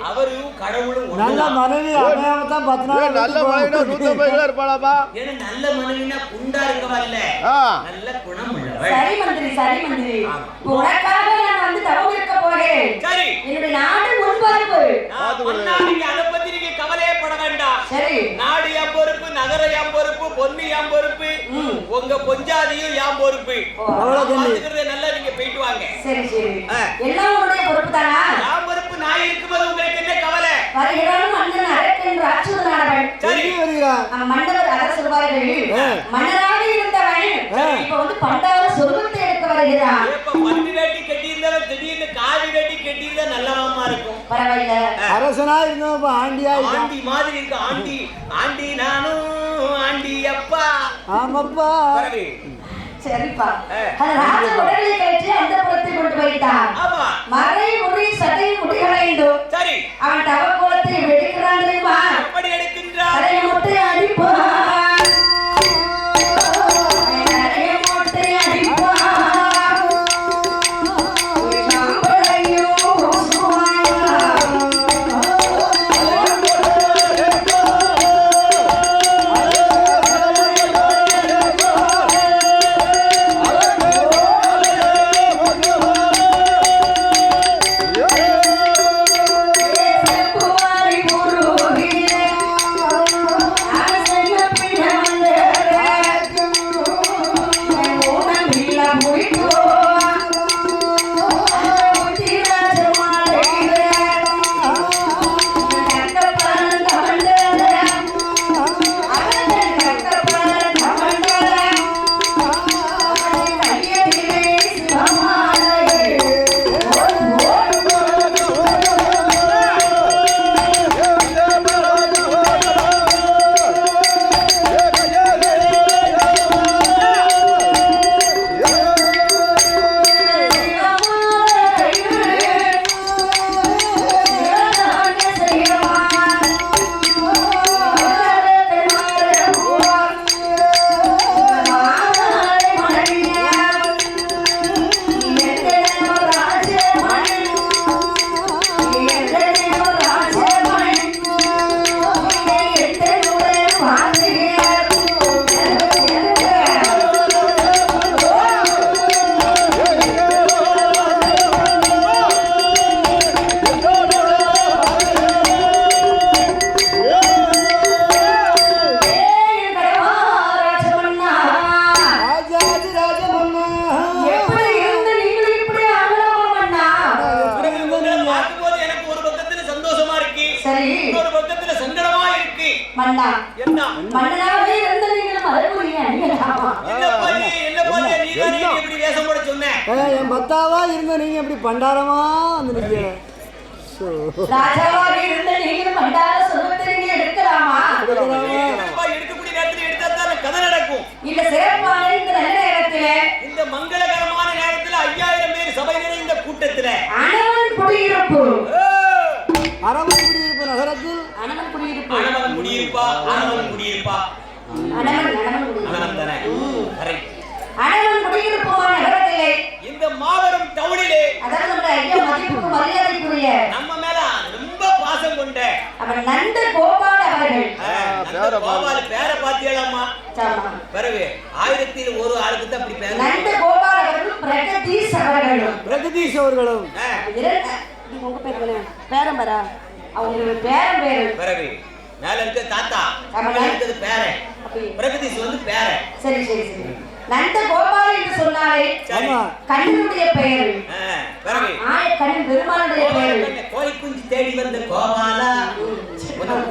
அவரும் கடவுளும் நல்ல மனைவி அமையாமத்தான் 10 நாள் நல்ல மனைவினா 150 இருப்பாளாப்பா. ஏன்னா நல்ல மனைவினா குண்டா இருக்கவல்ல, நல்ல குணம் உள்ளவள். சரி மந்திரி, சரி மந்திரி. உனக்காக நான் வந்து தவம் இருக்க போகிறேன். சரி, என்னுடைய நாடு முன்பரப்பு. நீங்க அதை பத்தி நீங்க கவலையே பட வேண்டாம். சரி, நாடு என் பொறுப்பு, நகரம் என் பொறுப்பு, பொண்ணு என் பொறுப்பு, உங்க பொஞ்சாதியும் என் பொறுப்பு. பாத்துக்கிறதே நல்லா, நீங்க போயிட்டு வாங்க. சரி சரி, எல்லாம் உன்னுடைய பொறுப்பு தானா? என் பொறுப்பு. நான் இருக்கும்போது உங்களுக்கு என்ன கவலை? வருகிறான் மன்னன் அரக்கன் ராட்சதனானவன். சரி, மன்னவர் அதை சொல்வார்கள். மன்னராக இருந்தவன் இப்ப வந்து பண்டார சொர்க்கத்தை எடுக்க வருகிறான். இப்ப பட்டு வேட்டி கட்டியிருந்தவன் திடீர்னு காவி வேட்டி கட்டியிருந்தா நல்லவமா இருக்கும். பரவாயில்ல, அரசனா இருந்தவன் ஆண்டியா ஆண்டி மாதிரி இருக்கு. ஆண்டி ஆண்டி நானும் ஆண்டி அப்பா. ஆமாப்பா. சரிப்பா. ராஜ உடலை கட்டி அந்த புறத்தை கொண்டு போயிட்டான். ஆமா, மறை முடி சட்டை முடிகளைந்து. சரி, அவன் தவக்கோலத்தை வெடிக்கிறான் தெரியுமா? எப்படி எடுக்கின்றான்? தலையை முட்டை அடிப்பான். மன்னா என்ன மன்னனாவே இருந்த நீங்க மறுபடியும் அடிக்கலாமா? என்ன பாதி நீ தானே இப்படி வேஷம் போட சொன்னே? என் பத்தாவா இருந்த நீங்க இப்படி பண்டாரமா வந்தீங்க. ராஜாவா இருந்த நீங்க பண்டார சொன்னதை நீங்க எடுக்கலாமா? அப்பா எடுக்கக்கூடிய நேரத்துல எடுத்தா தான் கதை நடக்கும். இந்த சிறப்பான இந்த நல்ல நேரத்திலே, இந்த மங்களகரமான நேரத்துல 5000 பேர் சபை நிறைந்த கூட்டத்துல அனவன் குடியிருப்பு அரவன் குடியிருப்பு நகரத்தில் அனவன் குடியிருப்பு அனவன் குடியிருப்பா அனவன் குடியிருப்பா அனவன் தானே கரெக்ட். அனவன் குடியிருப்புமான நகரத்திலே இந்த மாபெரும் டவுனிலே அதாவது நம்ம ஐயா மதிப்புக்கு மரியாதைக்குரிய நம்ம மேல ரொம்ப பாசம் கொண்ட அவன் நந்த கோபால் அவர்கள். நந்த கோபால் பேரை பாத்தியலாமா? பிறகு 1000 ஒரு ஆளுக்கு தான் அப்படி பேர். நந்த கோபால் அவர்களும் பிரகதீஷ் அவர்களும். பிரகதீஷ் அவர்களும் உங்க பேர் பேரம்பரா? அவங்க பேரம் பேரு. பிறகு மேல இருக்க தாத்தா, மேல இருக்கிறது பேரன், பிரகதீஷ் வந்து பேரன். சரி சரி சரி. நந்த கோபால் என்று சொன்னாலே கண்ணனுடைய பெயர். பிறகு கண்ணன் பெருமாளுடைய பெயர். கோழி குஞ்சு தேடி வந்த கோபாலா,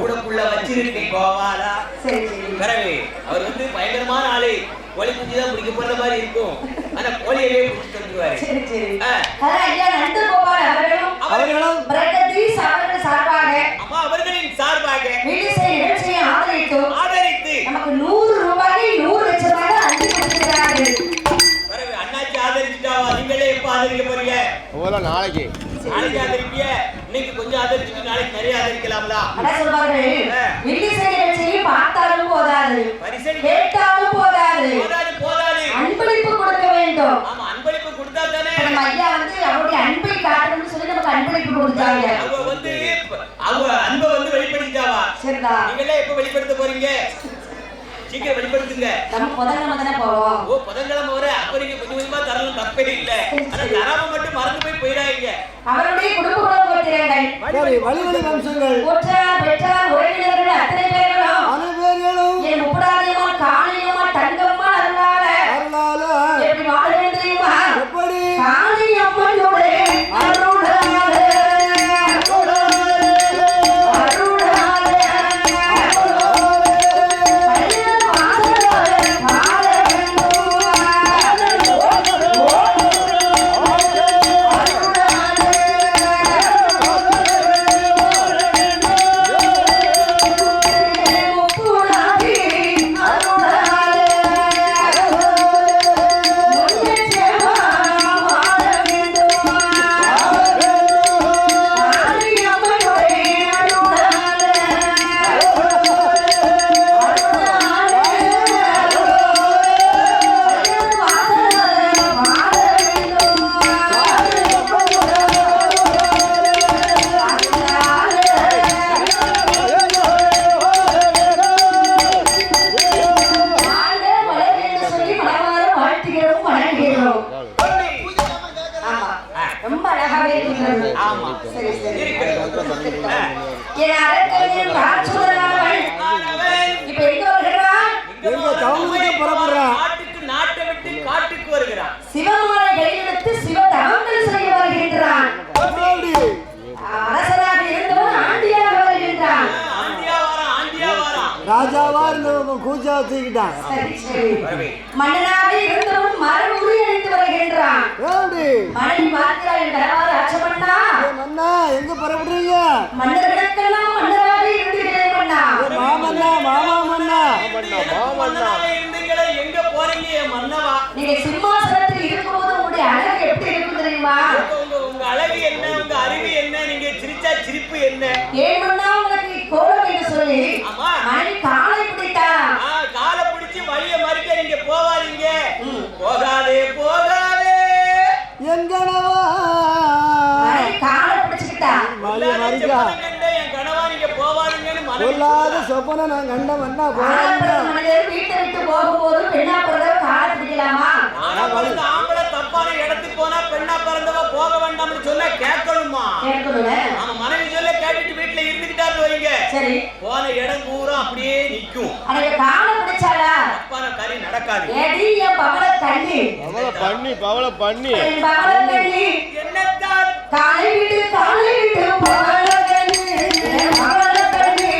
கூடக்குள்ள வச்சிருக்கேன் கோபாலா. சரி சரி. பிறகு அவர் வந்து பயங்கரமான ஆளு. கோழி குஞ்சு தான் பிடிக்க போற மாதிரி இருக்கும், ஆனா கோழியவே பிடிச்சிட்டு வந்துருவாரு. சரி சரி. ஐயா நந்த கோபால் ராஜகோபால் அவர்களும் பிரகதீஷ் அவர்கள் சார்பாக அவர்களின் சார்பாக வீடிசை நிகழ்ச்சியை ஆதரித்து நமக்கு 100 ரூபாய் 100 லட்சம் ரூபாய் அள்ளி கொடுத்திருக்கிறார்கள். அண்ணாச்சி ஆதரிச்சுட்டாவா? நீங்களே எப்ப ஆதரிக்க போறீங்க? நாளைக்கு ஆதரிப்பீங்க. இன்னைக்கு கொஞ்சம் ஆதரிச்சுட்டு நாளைக்கு நிறைய ஆதரிக்கலாம்ல. அட சொல்வார்கள் வீடிசை நிகழ்ச்சியை பார்த்தாலும் போதாது, கேட்டாலும் போதாது, அன்பளிப்பு கொடுக்க வேண்டும். ஆமா, அன்பளிப்பு கொடுத்தா தானே நம்ம ஐயா வந்து அவருடைய அன்பை காட்டணும்னு சொல்லி நமக்கு அன்பளிப்பு கொடுத்தாங்க. அவங்க அன்பை வந்து வெளிப்படுத்திட்டாவா? சரிதா. நீங்களே எப்ப வெளிப்படுத்த போறீங்க? சீக்கிரம் வெளிப்படுத்துங்க. நம்ம புதன்கிழமை தானே போவோம். ஓ, புதன்கிழமை வர அப்ப நீங்க கொஞ்சம் கொஞ்சமா தரலாம், தப்பே இல்ல. ஆனா தராம மட்டும் மறந்து போயிடாதீங்க. அவருடைய குடும்ப கோத்திரங்கள், வழிவழி வம்சங்கள், உற்றார் பெற்றார் உறவினர்கள் அத்தனை பேர்களும் என் முப்படாதியம்மா காளியம்மா தங்கம்மா அருளால எப்படி வாழ்வேன் தெரியுமா? எப்படி காளியம்மனோட அருளால ரொம்ப அழகாவே இருக்கிறது. ஆமா, சரி சரி. என் அரக்கனின் ராட்சதனாவன் இப்ப எங்க வருகிறான்? எங்க டவுனுக்கு புறப்படுறான். நாட்டை விட்டு காட்டுக்கு வருகிறான். சிவமாலை கையெடுத்து சிவ தவங்கள் செய்ய வருகின்றான். அரசராக இருந்தவன் ஆண்டியாக வருகின்றான். ராஜாவா இருந்தவன் கூச்சா தூக்கிட்டான். சரி சரி. மன்னனாக இருந்தவன் மரம் உரி அடித்து வருகின்றான். மன்னி பார்க்கிறாய் கரவாறு அச்சமண்ணா. மன்னா எங்க புறப்படுறீங்க? மன்னர்களுக்கெல்லாம் மன்னராக இருந்தீர்கள் மன்னா. மாமன்னா மாமா மன்னா. மன்னனாக இருந்தீங்களே, எங்க போறீங்க மன்னவா? நீங்க சிம்மாசனத்தில் இருக்கும்போது உங்களுடைய அழகு எப்படி இருக்கும் தெரியுமா? உங்க அழகு என்ன, உங்க அறிவு என்ன, நீங்க சிரிச்சா சிரிப்பு என்ன? ஏன் மன்னா உங்களுக்கு கோலம் என்று சொல்லி மணி காலை பிடித்தா. காலை பிடிச்சி வழிய மறிக்க நீங்க போவாதீங்க. போகாதே போகாதே எங்கனவா காலை பிடிச்சுக்கிட்டா என் கனவா நீங்க போவாதீங்கன்னு சொல்லாத சொப்பன நான் கண்ட மன்னா போகாதீங்க. மனிதர் வீட்டை விட்டு போகும்போது பெண்ணா பிறந்தவ காலை பிடிக்கலாமா? ஆம்பளை தப்பான இடத்துக்கு போனா பெண்ணா பிறந்தவ போக வேண்டாம்னு சொன்னா கேட்கணுமா? கேட்கணும். நம்ம மனைவி சொல்ல கேட்டுட்டு வீட்டுல இருந்துகிட்டாரு வைங்க, சரி போன இடம் பூரா அப்படியே நிக்கும். அன்னைக்கு காலை பிடிச்சாளா தப்பான காரியம் நடக்காது. ஏடி என் பவள கண்ணி பவள பண்ணி என் பவள கண்ணி என்னத்தான் காலை விட்டு பவள கண்ணி என் பவள கண்ணி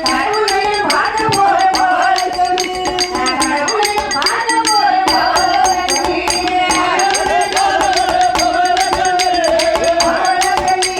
கடவுளை பார்க்க போற பவள கண்ணி கடவுளை பார்க்க போற பவள கண்ணி பவள கண்ணி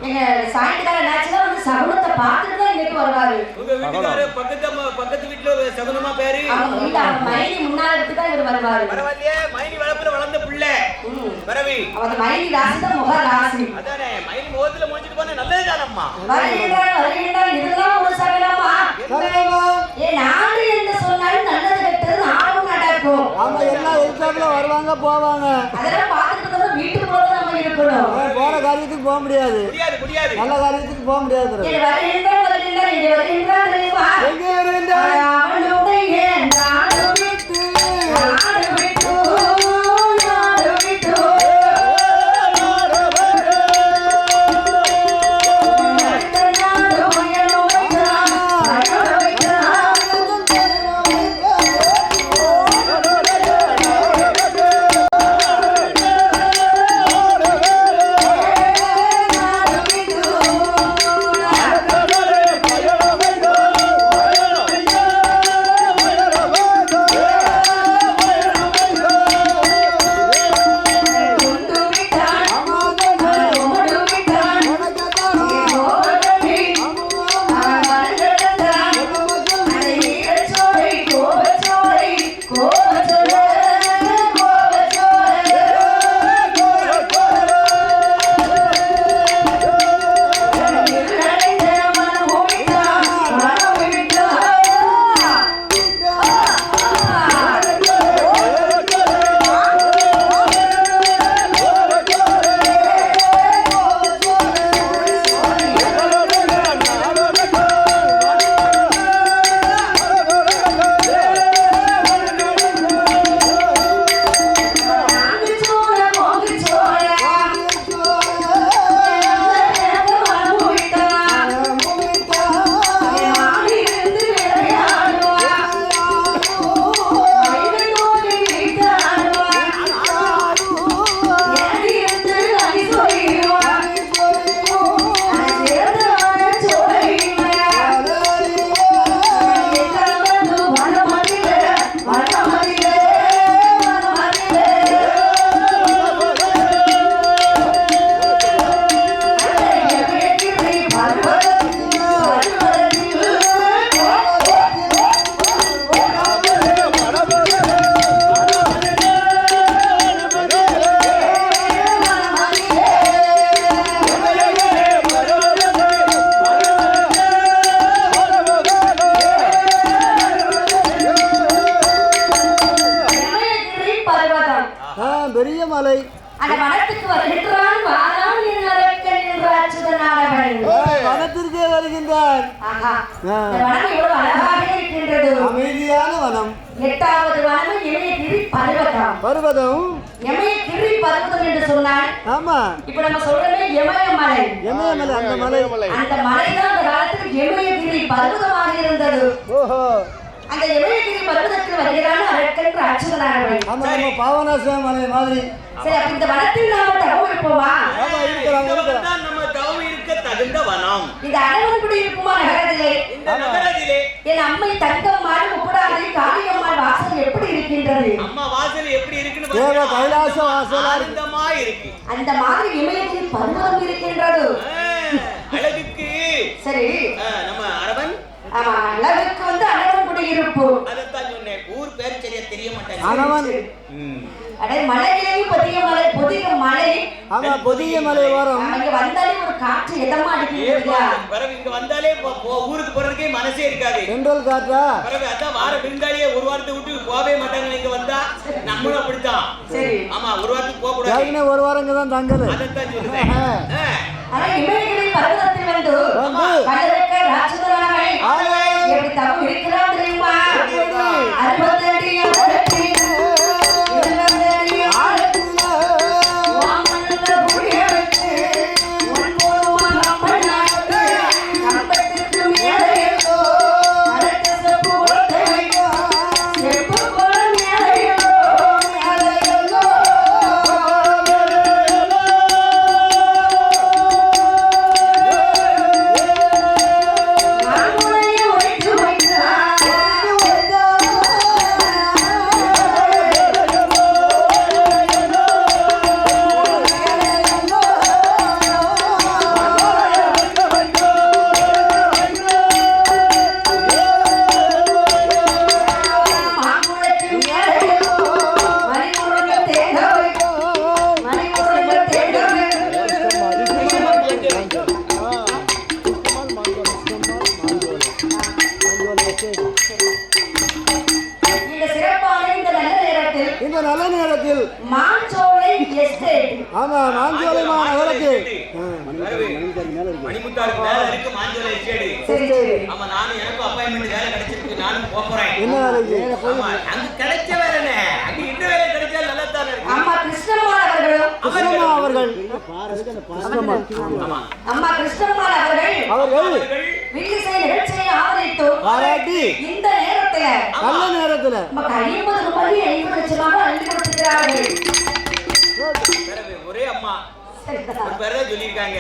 நீங்க சாயங்காலம் என்னாச்சுன்னா வந்து சகுனத்தை பார்த்துட்டு தான் இன்னைக்கு வருவாரு. உங்க வீட்டுக்காரரு பக்கத்து வீட்டுல சகுனமா பேரு மைனி முன்னால இருக்கு தான் இவர் வருவாரு. பரவாயில்லையே, மைனி வளப்புல வளர்ந்த பிள்ளை பரவி அவன் மைனி ராசி தான் முக ராசி. அதானே மைனி முகத்துல முடிச்சிட்டு போனா நல்லதுதானம்மா. வருகின்றான் இதெல்லாம் ஒரு சகலமா. ஏ நாடு என்று சொன்னாலும் நல்லது கெட்டது நாடும் நடக்கும். ஆமா எல்லாம் எதிர்த்தாப்புல வருவாங்க போவாங்க. அதெல்லாம் பார்த்துட்டு தான் வீட்டுக்கு போக நம்ம இருக்கணும். போற காரியத்துக்கு போக முடியாது. முடியாது. நல்ல காரியத்துக்கு போக முடியாது. எங்கே இருந்தால் அவனுடைய நாடு விட்டு பெரிய மலை. அந்த வனத்துக்கு வருகின்றான் வாரான் அரக்கன் என்ற அச்சுதனானவன். வனத்திற்கே வருகின்றான். இந்த வனம் எவ்வளவு அழகாக இருக்கின்றது. அமைதியான வனம். 8வது வனம் இமயகிரி பர்வதம். இமயகிரி பர்வதம் என்று சொன்னால் ஆமா இப்போ நம்ம சொல்றோமே இமயமலை. அந்த மலை அந்த மலைதான் அந்த காலத்துல இமயகிரி பர்வதமாக இருந்தது. ஓஹோ. அந்த இமயகிரி பர்வதத்தில் வருகிறான் அரக்கன் அச்சுதனானவன். ஆமா நம்ம பாவனாசம் மலை மாதிரி. சரி அப்ப இந்த வனத்தில் நாம தவம் இருப்போமா? ஆமா இருக்கலாம். நம்ம தவம் இருக்க தகுந்த வனம். இந்த அனவன்குடி இருக்குமா நகரத்திலே? இந்த நகரத்திலே என் அம்மை தங்கம்மாள் முப்படாதி காளியம்மாள் வாசல் எப்படி இருக்கின்றது? அம்மா வாசல் எப்படி இருக்குன்னு தேவ கைலாச வாசல் ஆனந்தமா இருக்கு. அந்த மாதிரி இமயகிரி பர்வதம் இருக்கின்றது. அழகுக்கு சரி நம்ம அரவன் ஆமா அழகுக்கு வந்து அனவன்குடி இருப்பு. அதத்தான் சொன்னேன். ஊர் பேர் சரியா தெரிய மாட்டேங்குது. அரவன் அடே மலையிலேயே பொதிக மலை. ஆமா பொதிக மலை வரும். அங்க வந்தாலே ஒரு காற்று எதமா அடிக்குது. வரவு இங்க வந்தாலே ஊருக்கு போறதுக்கே மனசே இருக்காது. சென்ட்ரல் காற்றா? வரவு அதான் வார விருந்தாளியே ஒரு வாரத்தை விட்டு போவே மாட்டாங்க. இங்க வந்தா நம்மளும் அப்படித்தான். சரி ஆமா ஒரு வாரத்துக்கு போக கூடாது. ஒரு வாரம் இங்க தான் தங்கல. அதத்தான் சொல்றேன். ஆனா இமயகிரி பர்வதத்தில் வந்து கலரக்க ராட்சதனானவன் எப்படி தவம் இருக்கிறான் தெரியுமா? 60 அடி ஆழத்தில் 20 அடி ஆழத்தில் வாமனத புரிய வச்சு ஒன்போதுமா நம்மனாட்டு கம்பத்திற்கு மேலையோ அரக்க செப்பு ஒட்டையோ செப்பு போல மேலையோ மாமுனையை ஒழித்து வைத்தார். நல்ல நேரத்தில் மாஞ்சோலை எஸ்டேட். ஆமா மாஞ்சோலை மாநகரத்தில் மணிமுத்தாருக்கு மேல இருக்கு மாஞ்சோலை எஸ்டேட். சரி சரி. ஆமா நானும் எனக்கு அப்பாயின்மென்ட் வேலை கிடைச்சிருக்கு. நானும் போறேன். என்ன வேலைக்கு? ஆமா அங்க கிடைச்ச வேலைனே. அங்க என்ன வேலை கிடைச்சா நல்லா தான் இருக்கு. அம்மா கிருஷ்ணம்மாள் அவர்களும் கிருஷ்ணம்மா அவர்கள் அம்மா கிருஷ்ணம்மாள் அவர்கள் வில்லிசை நிகழ்ச்சியை ஆதரித்து இந்த நேரத்துல நல்ல நேரத்துல நமக்கு 50 ரூபாய் 50 லட்சமாக அள்ளி கொடுத்திருக்கிறார்கள். ஒரே அம்மா ஒரு பேர் தான் சொல்லியிருக்காங்க.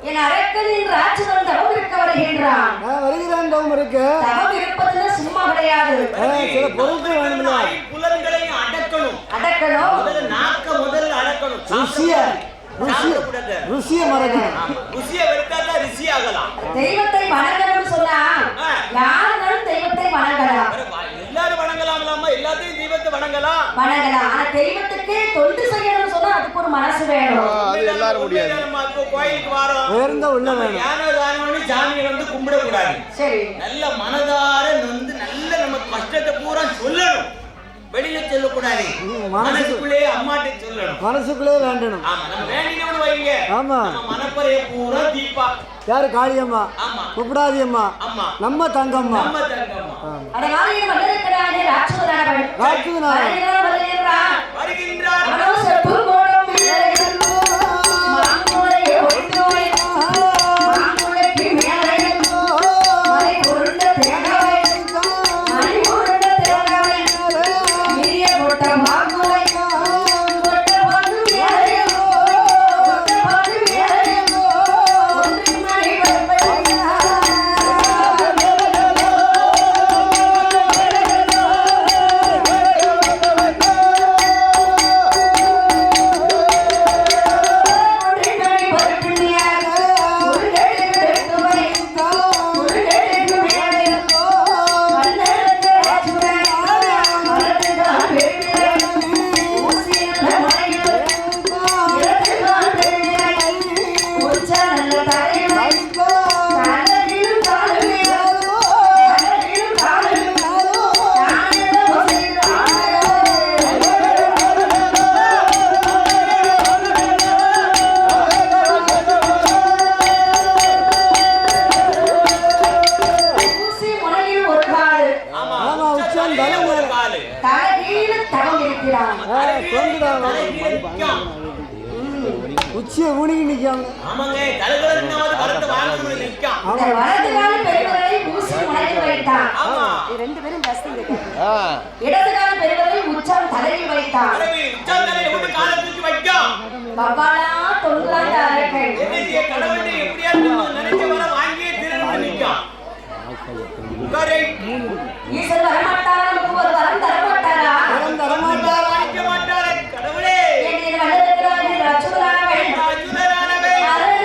என் அரக்கனின் ராட்சதன் தவம் இருக்க வருகின்றான். வருகிறான் தவம் இருக்க. தவம் இருப்பதுல சும்மா கிடையாது. சில பொருட்கள் வேணும்ல. புலன்களையும் அடக்கணும். முதல்ல நாக்க முதல்ல அடக்கணும். ருசிய மறக்கணும். ருசிய வெறுத்தா தான் ருசி ஆகலாம். தெய்வத்தை வணங்கணும்னு சொன்னா யாருனாலும் தெய்வத்தை வணங்கலாம். எல்லாரும் வணங்கலாம்லாமா? எல்லாத்தையும் தெய்வத்தை வணங்கலாம். ஆனா தெய்வத்துக்கு தொண்டு செய்யணும்னு சொன்னா அதுக்கு ஒரு மனசு வேணும். அது எல்லாரும் முடியாது. நம்ம கோயிலுக்கு வரோம். உயர்ந்த உள்ள வேணும். யானோ தானோன்னு சாமியை வந்து கும்பிட கூடாது. சரி. நல்ல மனதார வந்து நல்ல நம்ம கஷ்டத்தை பூரா சொல்லணும். வெளியில சொல்லக்கூடாது. மனசுக்குள்ளே அம்மாட்ட சொல்லணும். மனசுக்குள்ளே வேண்டணும். ஆமா நம்ம வேண்டினவனு வைங்க. ஆமா நம்ம மனப்பறைய பூரா தீபா. யாரு? காளியம்மா. ஆமா. குப்படாதி அம்மா. ஆமா. நம்ம தங்கம்மா. நம்ம தங்கம்மா. அட வாரியம் வந்திருக்கிறானே ராட்சதனானவன். வருகின்றான். அவனோ செப்பு கோடம் வீரர்கள். மாங்குளையே ஒட்டுவை. மாங்குளைக்கு மேலே மலை உருண்ட தேங்காய். மலை உருண்ட தேங்காய். மிரிய போட்ட மாங்குளை. போட்ட மாங்கு மேலே. போட்ட மாங்கு மேலே. ஒன்றின் மணி பரப்பை. உச்சிய ஊனிக்கு நிக்காம. ஆமாங்க கலகலன்னாவது வரத வாங்குறது நிக்காம். அந்த வலது கால பெருவிரலை ஊசி முனையில் வைத்தான். ஆமா. ரெண்டு பேரும் பேசிட்டு இருக்காங்க. இடது கால பெருவிரலை உச்சம் தலையில் வைத்தான். அரவி உச்சம் தலையில் விட்டு காலை தூக்கி வைக்கும். பப்பாளா தொங்குறாங்க அரக்கன். என்னைய கடவுளே எப்படியாவது நினைச்ச வர வாங்கியே திரும்ப நிக்காம். கரை ஈசன் வரமாட்டாரா? நமக்கு ஒரு வரம் தரமாட்டாரா? வரம் தரமாட்டாரா? வாங்கிக்க மாட்டாரே கடவுளே. என்னை வல்லதற்காக ராஜுரானவே. ராஜுரானவே. ஆண்டவரே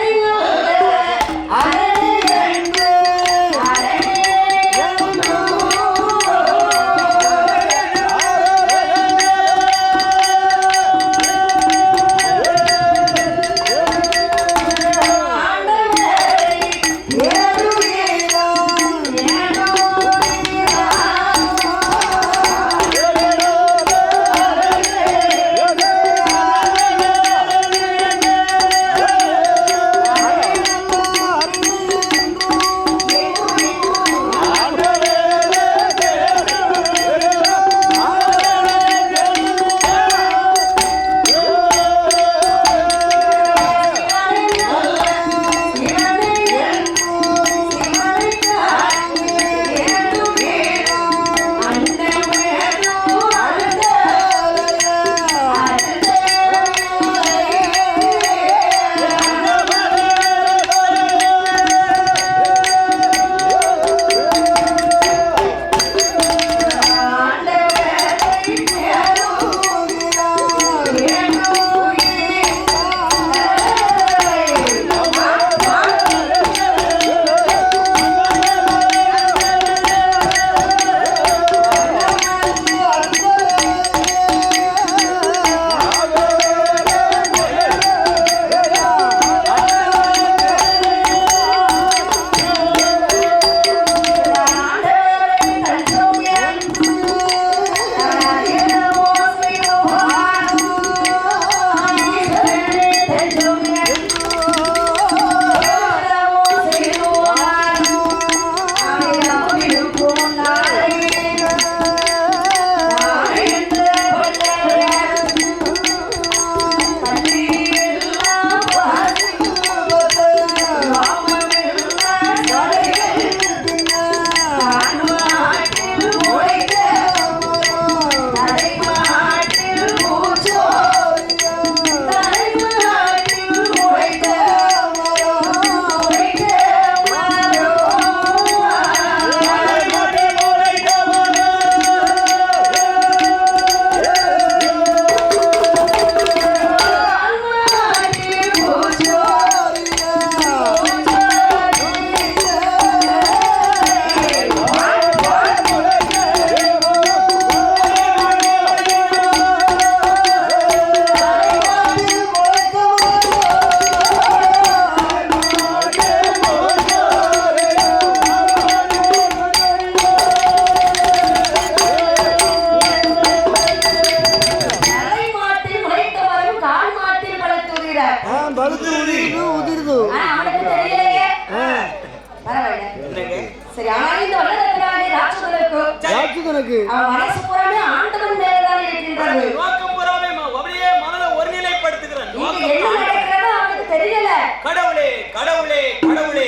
சரி ஆனால் இந்த வல்லரக்கனாகிய ராட்சதனுக்கு அவன் மனசு பூராமே ஆண்டவன் மேலதான் இருக்கின்றது. நோக்கம் பூராமே அப்படியே மனதை ஒருநிலைப்படுத்துகிறான். என்ன நடக்கிறதோ அவனுக்கு தெரியல. கடவுளே கடவுளே கடவுளே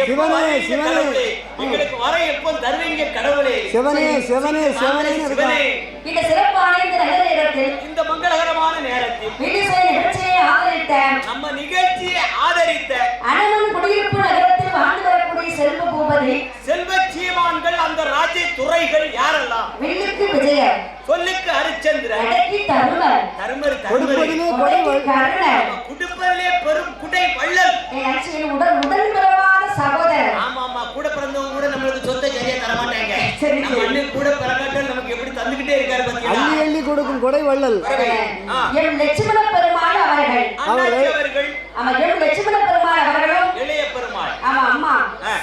சிவனே சிவனே எங்களுக்கு வர எப்போ தருவீங்க கடவுளே சிவனே சிவனே சிவனே சிவனே. இந்த சிறப்பான இந்த நல்ல நேரத்தில் இந்த மங்களகரமான நேரத்தில் விடுதலை நிகழ்ச்சியை ஆதரித்த நம்ம நிகழ்ச்சியை ஆதரித்த அனமன் குடியிருப்பு நகரத்தில் வாழ்ந்து வரக்கூடிய செல்வ பூபதி செல்வ சீமான்கள் அந்த ராஜ்ய துறைகள் யாரெல்லாம்? வில்லுக்கு விஜயன், சொல்லுக்கு ஹரிச்சந்திரன், அடக்கி தருமன், தர்மர் குடும்பத்திலே பெரும் குடை வள்ளல், உடன் பிறவாத சகோதரர். ஆமா ஆமா, கூட பிறந்தவங்க கூட நம்மளுக்கு சொத்தை சரியா தர மாட்டாங்க. நம்ம அண்ணன் கூட பிறக்காட்டல் நமக்கு எப்படி தந்துகிட்டே இருக்காரு பாத்தீங்களா? அள்ளி அள்ளி கொடுக்கும் கொடை வள்ளல் எம் லட்சுமண பெருமாள் அவர்கள். எம் லட்சுமண பெருமாள் அவர்களும் இளைய பெருமாள் ஆமா அம்மா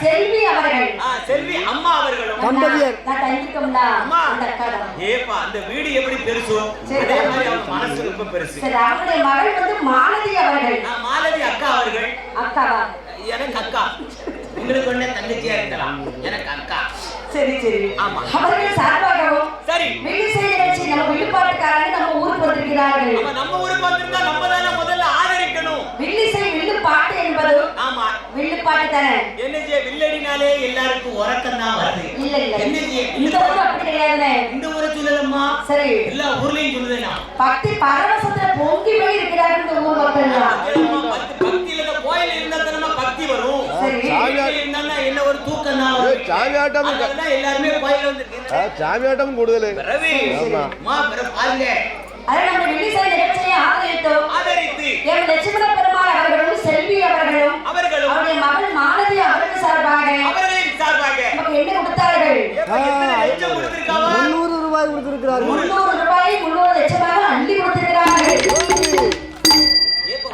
செல்வி அவர்கள். செல்வி அம்மா அவர்களும் தம்பதியர். நான் தங்கிக்கோம்டா அம்மா அந்த அக்கா. ஏப்பா அந்த வீடு எப்படி பெருசோ அதே மாதிரி அவங்க மனசு ரொம்ப பெருசு. சரி, அவங்களுடைய மகள் வந்து மாலதி அவர்கள். மாலதி அக்கா அவர்கள். அக்காவா? எனக்கு அக்கா. உங்களுக்கு ஒண்ணே தங்கச்சியா இருக்கலாம், எனக்கு அக்கா. சரி சரி ஆமா. அவர்கள் சார்பாகவும் சரி வில்லிசை நிகழ்ச்சி நம்ம வில்லுப்பாட்டுக்காரங்க நம்ம ஊருக்கு வந்திருக்கிறார்கள். நம்ம ஊருக்கு வந்திருந்தா நம்ம தானே முதல்ல ஆதரிக்கணும். வில்லிசை வில்லுப்பாட்டு என்பது ஆமா வில்லுப்பாட்டு தானே. என்ன செய்ய வில்லடினாலே எல்லாருக்கும் உறக்கம் தான் வருது. இல்ல இல்ல என்ன செய்ய இந்த ஊர் அப்படி கிடையாதுனே. இந்த ஊரை சொல்லலம்மா. சரி எல்லா ஊர்லயும் சொல்லுதேனா பக்தி பரவசத்துல பொங்கி போய் இருக்கிறார்கள் இந்த ஊர் மக்கள் எல்லாம். பக்தியில கோயில் இருந்தா தானே பக்தி வரும். சரி இருந்தா என்ன ஒரு தூக்கம் தான். சாமி ஆட்டம் எல்லாருமே கோயில் வந்திருக்கீங்க. சாமி ஆட்டம் கூடுதல் ரவி அம்மா பாருங்க. அதை நம்ம வில்லிசை நிகழ்ச்சியை ஆதரித்து எம் லட்சுமண பெருமாள் அவர்களும் செல்வி அவர்களும் அவருடைய மகள் மாலதி அவர்கள் சார்பாக நமக்கு என்ன கொடுத்தார்கள்? 300 ரூபாய் கொடுத்திருக்கிறார்கள். 300 ரூபாய் 300 லட்சமாக அள்ளி கொடுத்திருக்கிறார்கள்.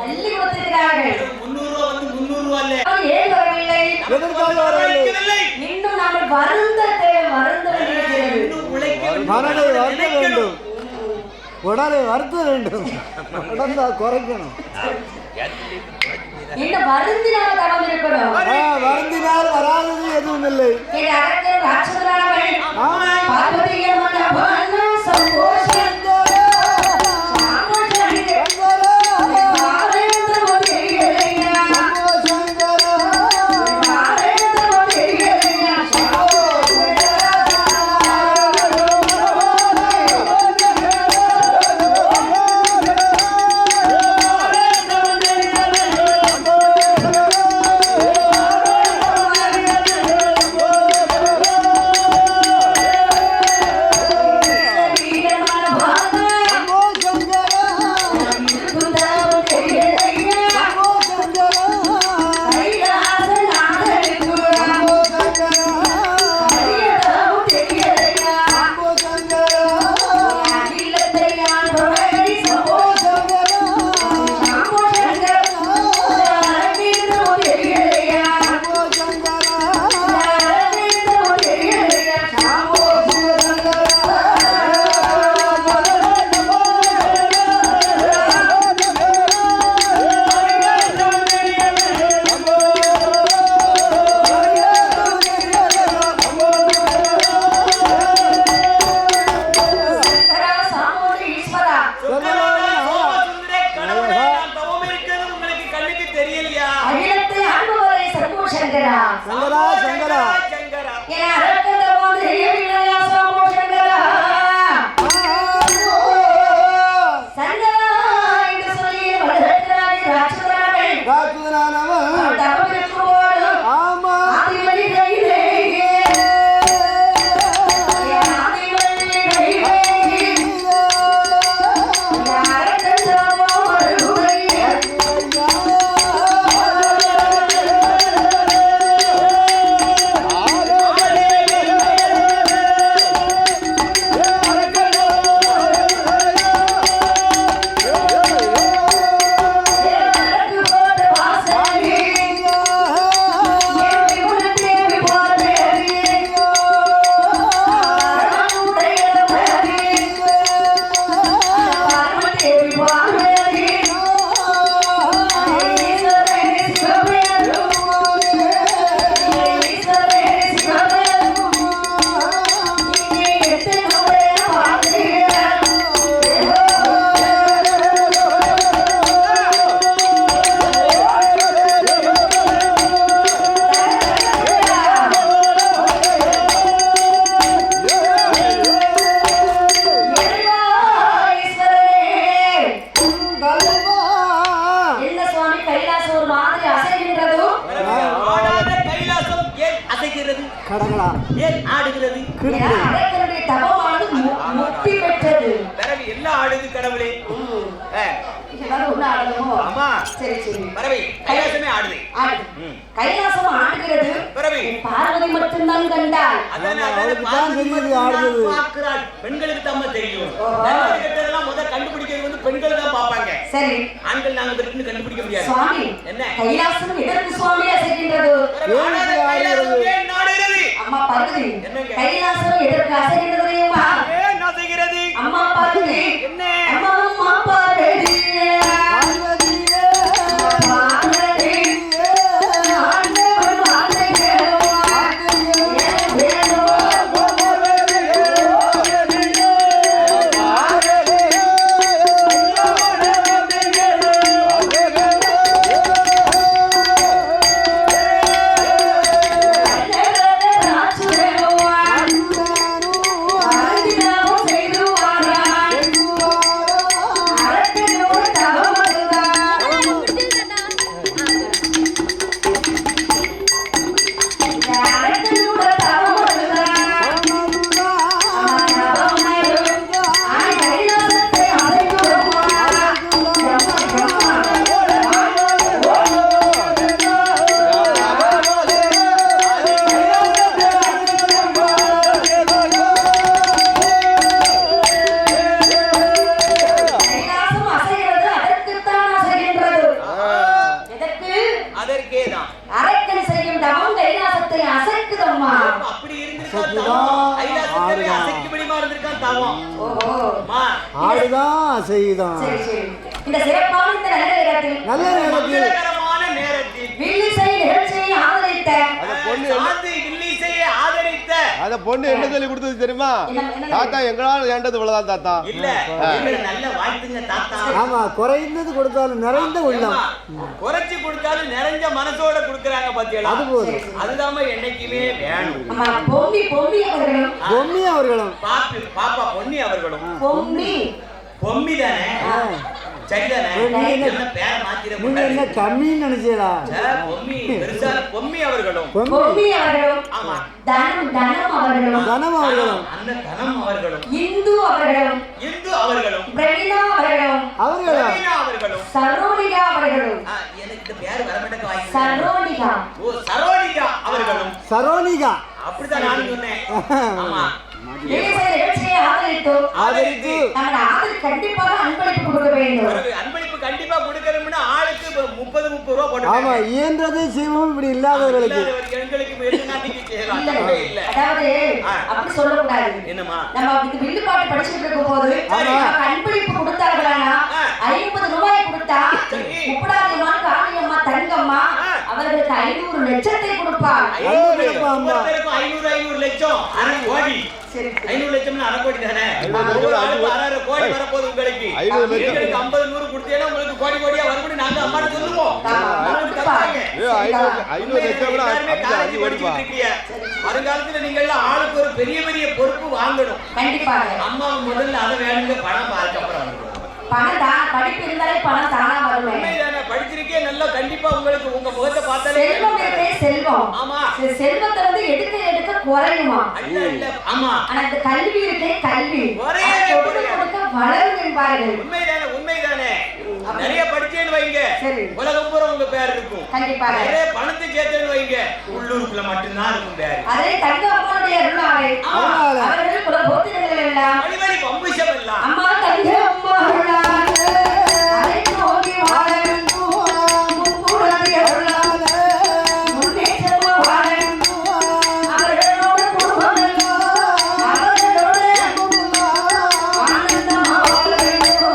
அள்ளி கொடுத்திருக்கிறார்கள். 300 ரூபாய் வந்து 300 ரூபாய் இல்ல. ஏன் வரவில்லை? எதற்காக வரவில்லை? இன்னும் நாம வருந்த வேண்டியிருக்கிறது. இன்னும் உழைக்க மனதை வருத்த வேண்டும், உடலை வருத்த வேண்டும், உடம்பை குறைக்கணும். இன்னும் வருந்தினால் தவம் இருக்கணும். வருந்தினால் வராதது எதுவும் இல்லை. அசைக்கிறது? கடகடா. ஏன் ஆடுகிறது? அரக்கனுடைய தவமானது முக்தி பெற்றது. பிறகு எல்லாம் ஆடுது கடவுளே. ஆமா சரி சரி. பறவை கைலாசமே ஆடுது. கைலாசம் ஆடுகிறது. பறவை பார்வதி மட்டும்தான் கண்டாள். பார்க்கிறாள். பெண்களுக்கு தான் தெரியும். நல்லதெல்லாம் முதல்ல கண்டுபிடிக்கிறது வந்து பெண்கள் தான் பார்ப்பாங்க. சரி. ஆண்கள் நாங்க பெருன்னு கண்டுபிடிக்க முடியாது. சுவாமி என்ன கைலாசம் எதற்கு சுவாமி அசைகின்றது? கைலாசம் ஏன் நாடுகிறது? அம்மா பார்வதி கைலாசம் எதற்கு அசைகின்றது தெரியுமா? ஏன் அசைகிறது? அம்மா பார்வதி என்ன? அம்மா பார்வதி இந்த சிறப்பான இந்த நல்ல நேரத்தில் வில்லிசை நிகழ்ச்சியை ஆதரித்த அத பொண்ணு என்ன சொல்லி கொடுத்தது தெரியுமா? தாத்தா எங்களால ஏண்டது இவ்வளவுதான் தாத்தா. இல்ல நல்ல வாழ்த்துங்க தாத்தா. ஆமா குறைந்தது கொடுத்தாலும் நிறைந்த உள்ளம், குறைச்சு கொடுத்தாலும் நிறைஞ்ச மனசோட கொடுக்கறாங்க பாத்தீங்களா? அது போதும். அதுதான் என்னைக்குமே வேணும். பொம்மி அவர்களும் பாப்பா பொன்னி அவர்களும் பொம்மி தானே? சரிதானே? என்ன பேர் மாத்திர நீங்க என்ன கம்மின்னு நினைச்சீடா? பொம்மி பெருசான பொம்மி அவர்களும் ஆமா தனம் அவர்களும் அந்த தனம் அவர்களும் இந்து அவர்களும் பிரவீனா அவர்களும் சரோனிகா அவர்களும் எனக்கு இந்த பேர் வர மாட்டேங்க வாங்கி சரோனிகா அவர்களும் சரோனிகா அப்படிதான் நான் சொன்னேன். ஆமா ஆதரித்து கண்டிப்பாக அன்பளிப்பு கொடுக்க வேண்டும். அன்பளிப்பு கண்டிப்பா கொடுக்கணும்னா ஆளுக்கு 30 ரூபாய் போட்டு. ஆமா இயன்றது செய்வோம். இப்படி இல்லாதவர்களுக்கு அதாவது அப்படி சொல்லக்கூடாது. என்னமா நம்ம வில்லுப்பாட்டு படிச்சுட்டு இருக்கும் போது அன்பளிப்பு கொடுத்தார்களானா 50 ரூபாய் கொடுத்தா முப்படாதியம்மா காளியம்மா தங்கம்மா அவர்களுக்கு 500 லட்சத்தை கொடுப்பார். 500 லட்சம் 500 லட்சம்னா அரை கோடி தானே? ஒவ்வொரு ஆளுக்கு 6 கோடி வரப்போகுது உங்களுக்கு. எங்களுக்கு 50 100 கொடுத்தீங்கன்னா உங்களுக்கு கோடி கோடியா வரும்னு நாங்க அம்மாட்ட சொல்லுவோம். வருங்காலத்துல நீங்க எல்லாம் ஆளுக்கு ஒரு பெரிய பெரிய பொறுப்பு வாங்கணும். கண்டிப்பாக அம்மா முதல்ல அதை வேணுங்க, பணம் பார்க்க அப்புறம் படிப்பு இருந்தாலே பணம் தானா வரும். படிச்சிருக்கே நல்லா கண்டிப்பா உங்களுக்கு உங்க முகத்தை பார்த்தாலே செல்வம் இருக்கே செல்வம். ஆமா செல்வத்தை வந்து எடுக்க குறையுமா? இல்ல ஆமா. ஆனா இந்த கல்வி இருக்கே கல்வி கொடுக்க வளரும் என்பார்கள். உண்மைதானே. நிறைய படிச்சேன்னு வைங்க உலகம் பூரா உங்க பேர் இருக்கும். கண்டிப்பாக நிறைய பணத்தை சேர்த்தேன்னு வைங்க உள்ளூருக்குள்ள மட்டும்தான் இருக்கும் பேர். அதே தங்க அம்மாவுடைய அருளாலே அவர்கள் குல போத்திரங்கள் எல்லாம் வழிவழி வம்சம் எல்லாம் அம்மா தங்க அம்மா அருளாலே அரைக்கு ஓடி வாழணும் முப்புரதி அருளாலே முன்னேற்றமா வாழணும் அவர்களோட குடும்பம் எல்லாம் அவர்களோட ஆனந்தமா வாழணும்.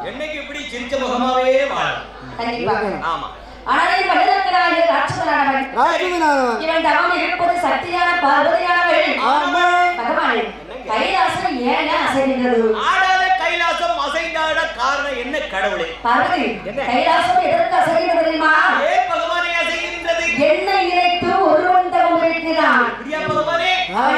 என்னைக்கு இப்படி சிரிச்ச முகமாவே வாழும். கண்டிப்பாக ஆமா. ஆனால் வல்லதக்கனாகிய ராட்சசனானவன் இவன் தவம் இருப்பது சக்தியான பார்வதியானவள். பகவானே கைலாசம் ஏன் அசைகின்றது? ஆடாத கைலாசம் அசைந்தாட காரணம் என்ன கடவுளே? பார்வதி கைலாசம் எதற்கு அசைகின்றது தெரியுமா? ஏன் பகவானே அசைகின்றது? என்னை நினைத்து ஒருவன் தவம் இருக்கிறான். அப்ப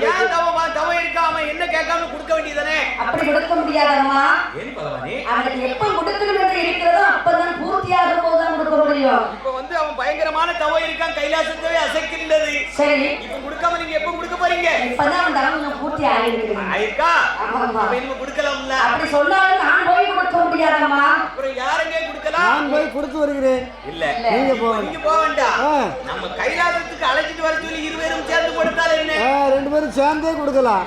ஏன் தவம் இருக்காம என்ன கேட்காம கொடுக்க வேண்டியதானே? அப்படி கொடுக்க முடியாதம்மா. ஏன் பகவானே? அவனுக்கு எப்ப கொடுக்கணும் என்று இருக்கிறதோ அப்பதான் பூர்த்தியாக போதுதான் கொடுக்க முடியும். இப்ப வந்து அவன் பயங்கரமான தவம் இருக்கான், கைலாசத்தை அசைக்கின்றது. சரி, இப்ப கொடுக்காம நீங்க எப்ப கொடுக்க போறீங்க? இப்பதான் அவன் தவம் பூர்த்தி ஆயிருக்கு. ஆயிருக்கா? அப்ப இனிமே கொடுக்கலாம்ல. அப்படி சொன்னாலும் நான் போய் கொடுக்க முடியாதம்மா. அப்புறம் யாருங்க கொடுக்கலாம்? நான் போய் கொடுத்து வருகிறேன். இல்ல நீங்க போங்க. நீங்க போக வேண்டாம். நம்ம கைலாசத்துக்கு அழைச்சிட்டு வர சொல்லி இருவரும் சேர்ந்து கொடுத்தால் என்ன? ரெண்டு பேரும் சேர்ந்தே கொடுக்கலாம்.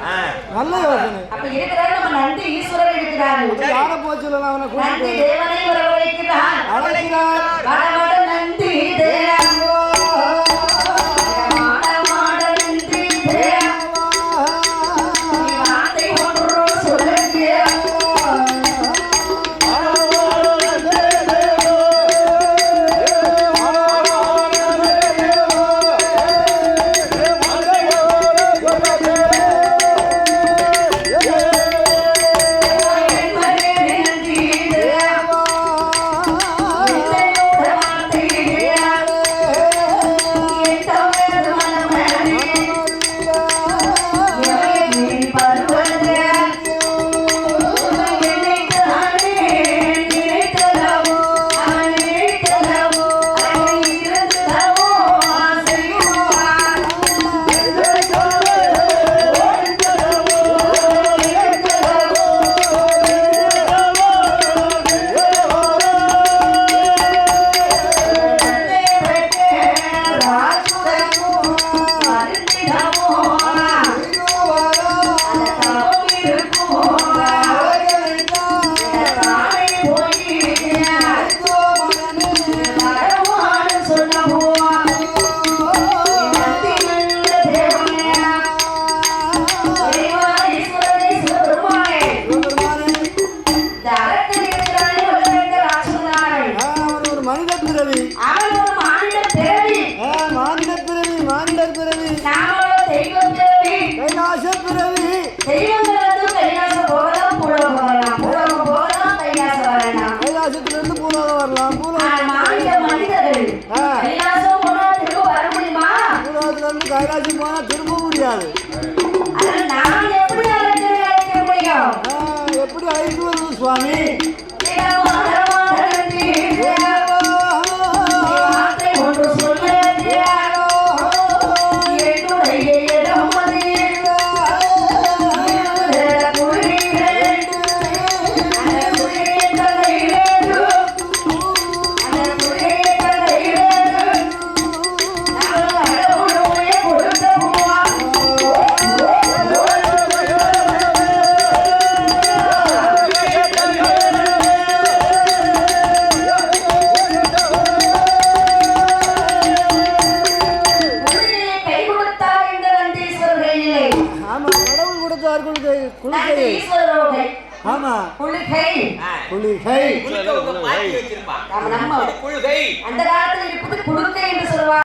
நல்ல யோசனை. அப்ப இருக்கிறாரு நம்ம நந்தி ஈஸ்வரன் இருக்கிறாரு. யார போய் சொல்லலாம் அவனை கூட்டிட்டு. நந்தி தேவனை வரவழைக்கிறார். அழைக்கிறார். வடவட நந்தி தேவோ. வடவட நந்தி தேவோ. நீ வார்த்தை ஒன்று சொல்லுங்க. கைலாசம் போனா திரும்ப முடியாது. எப்படி அழைத்து வருவது சுவாமி? அந்த காலத்தில் இருப்பது குழுக்கை என்று சொல்லுவாங்க.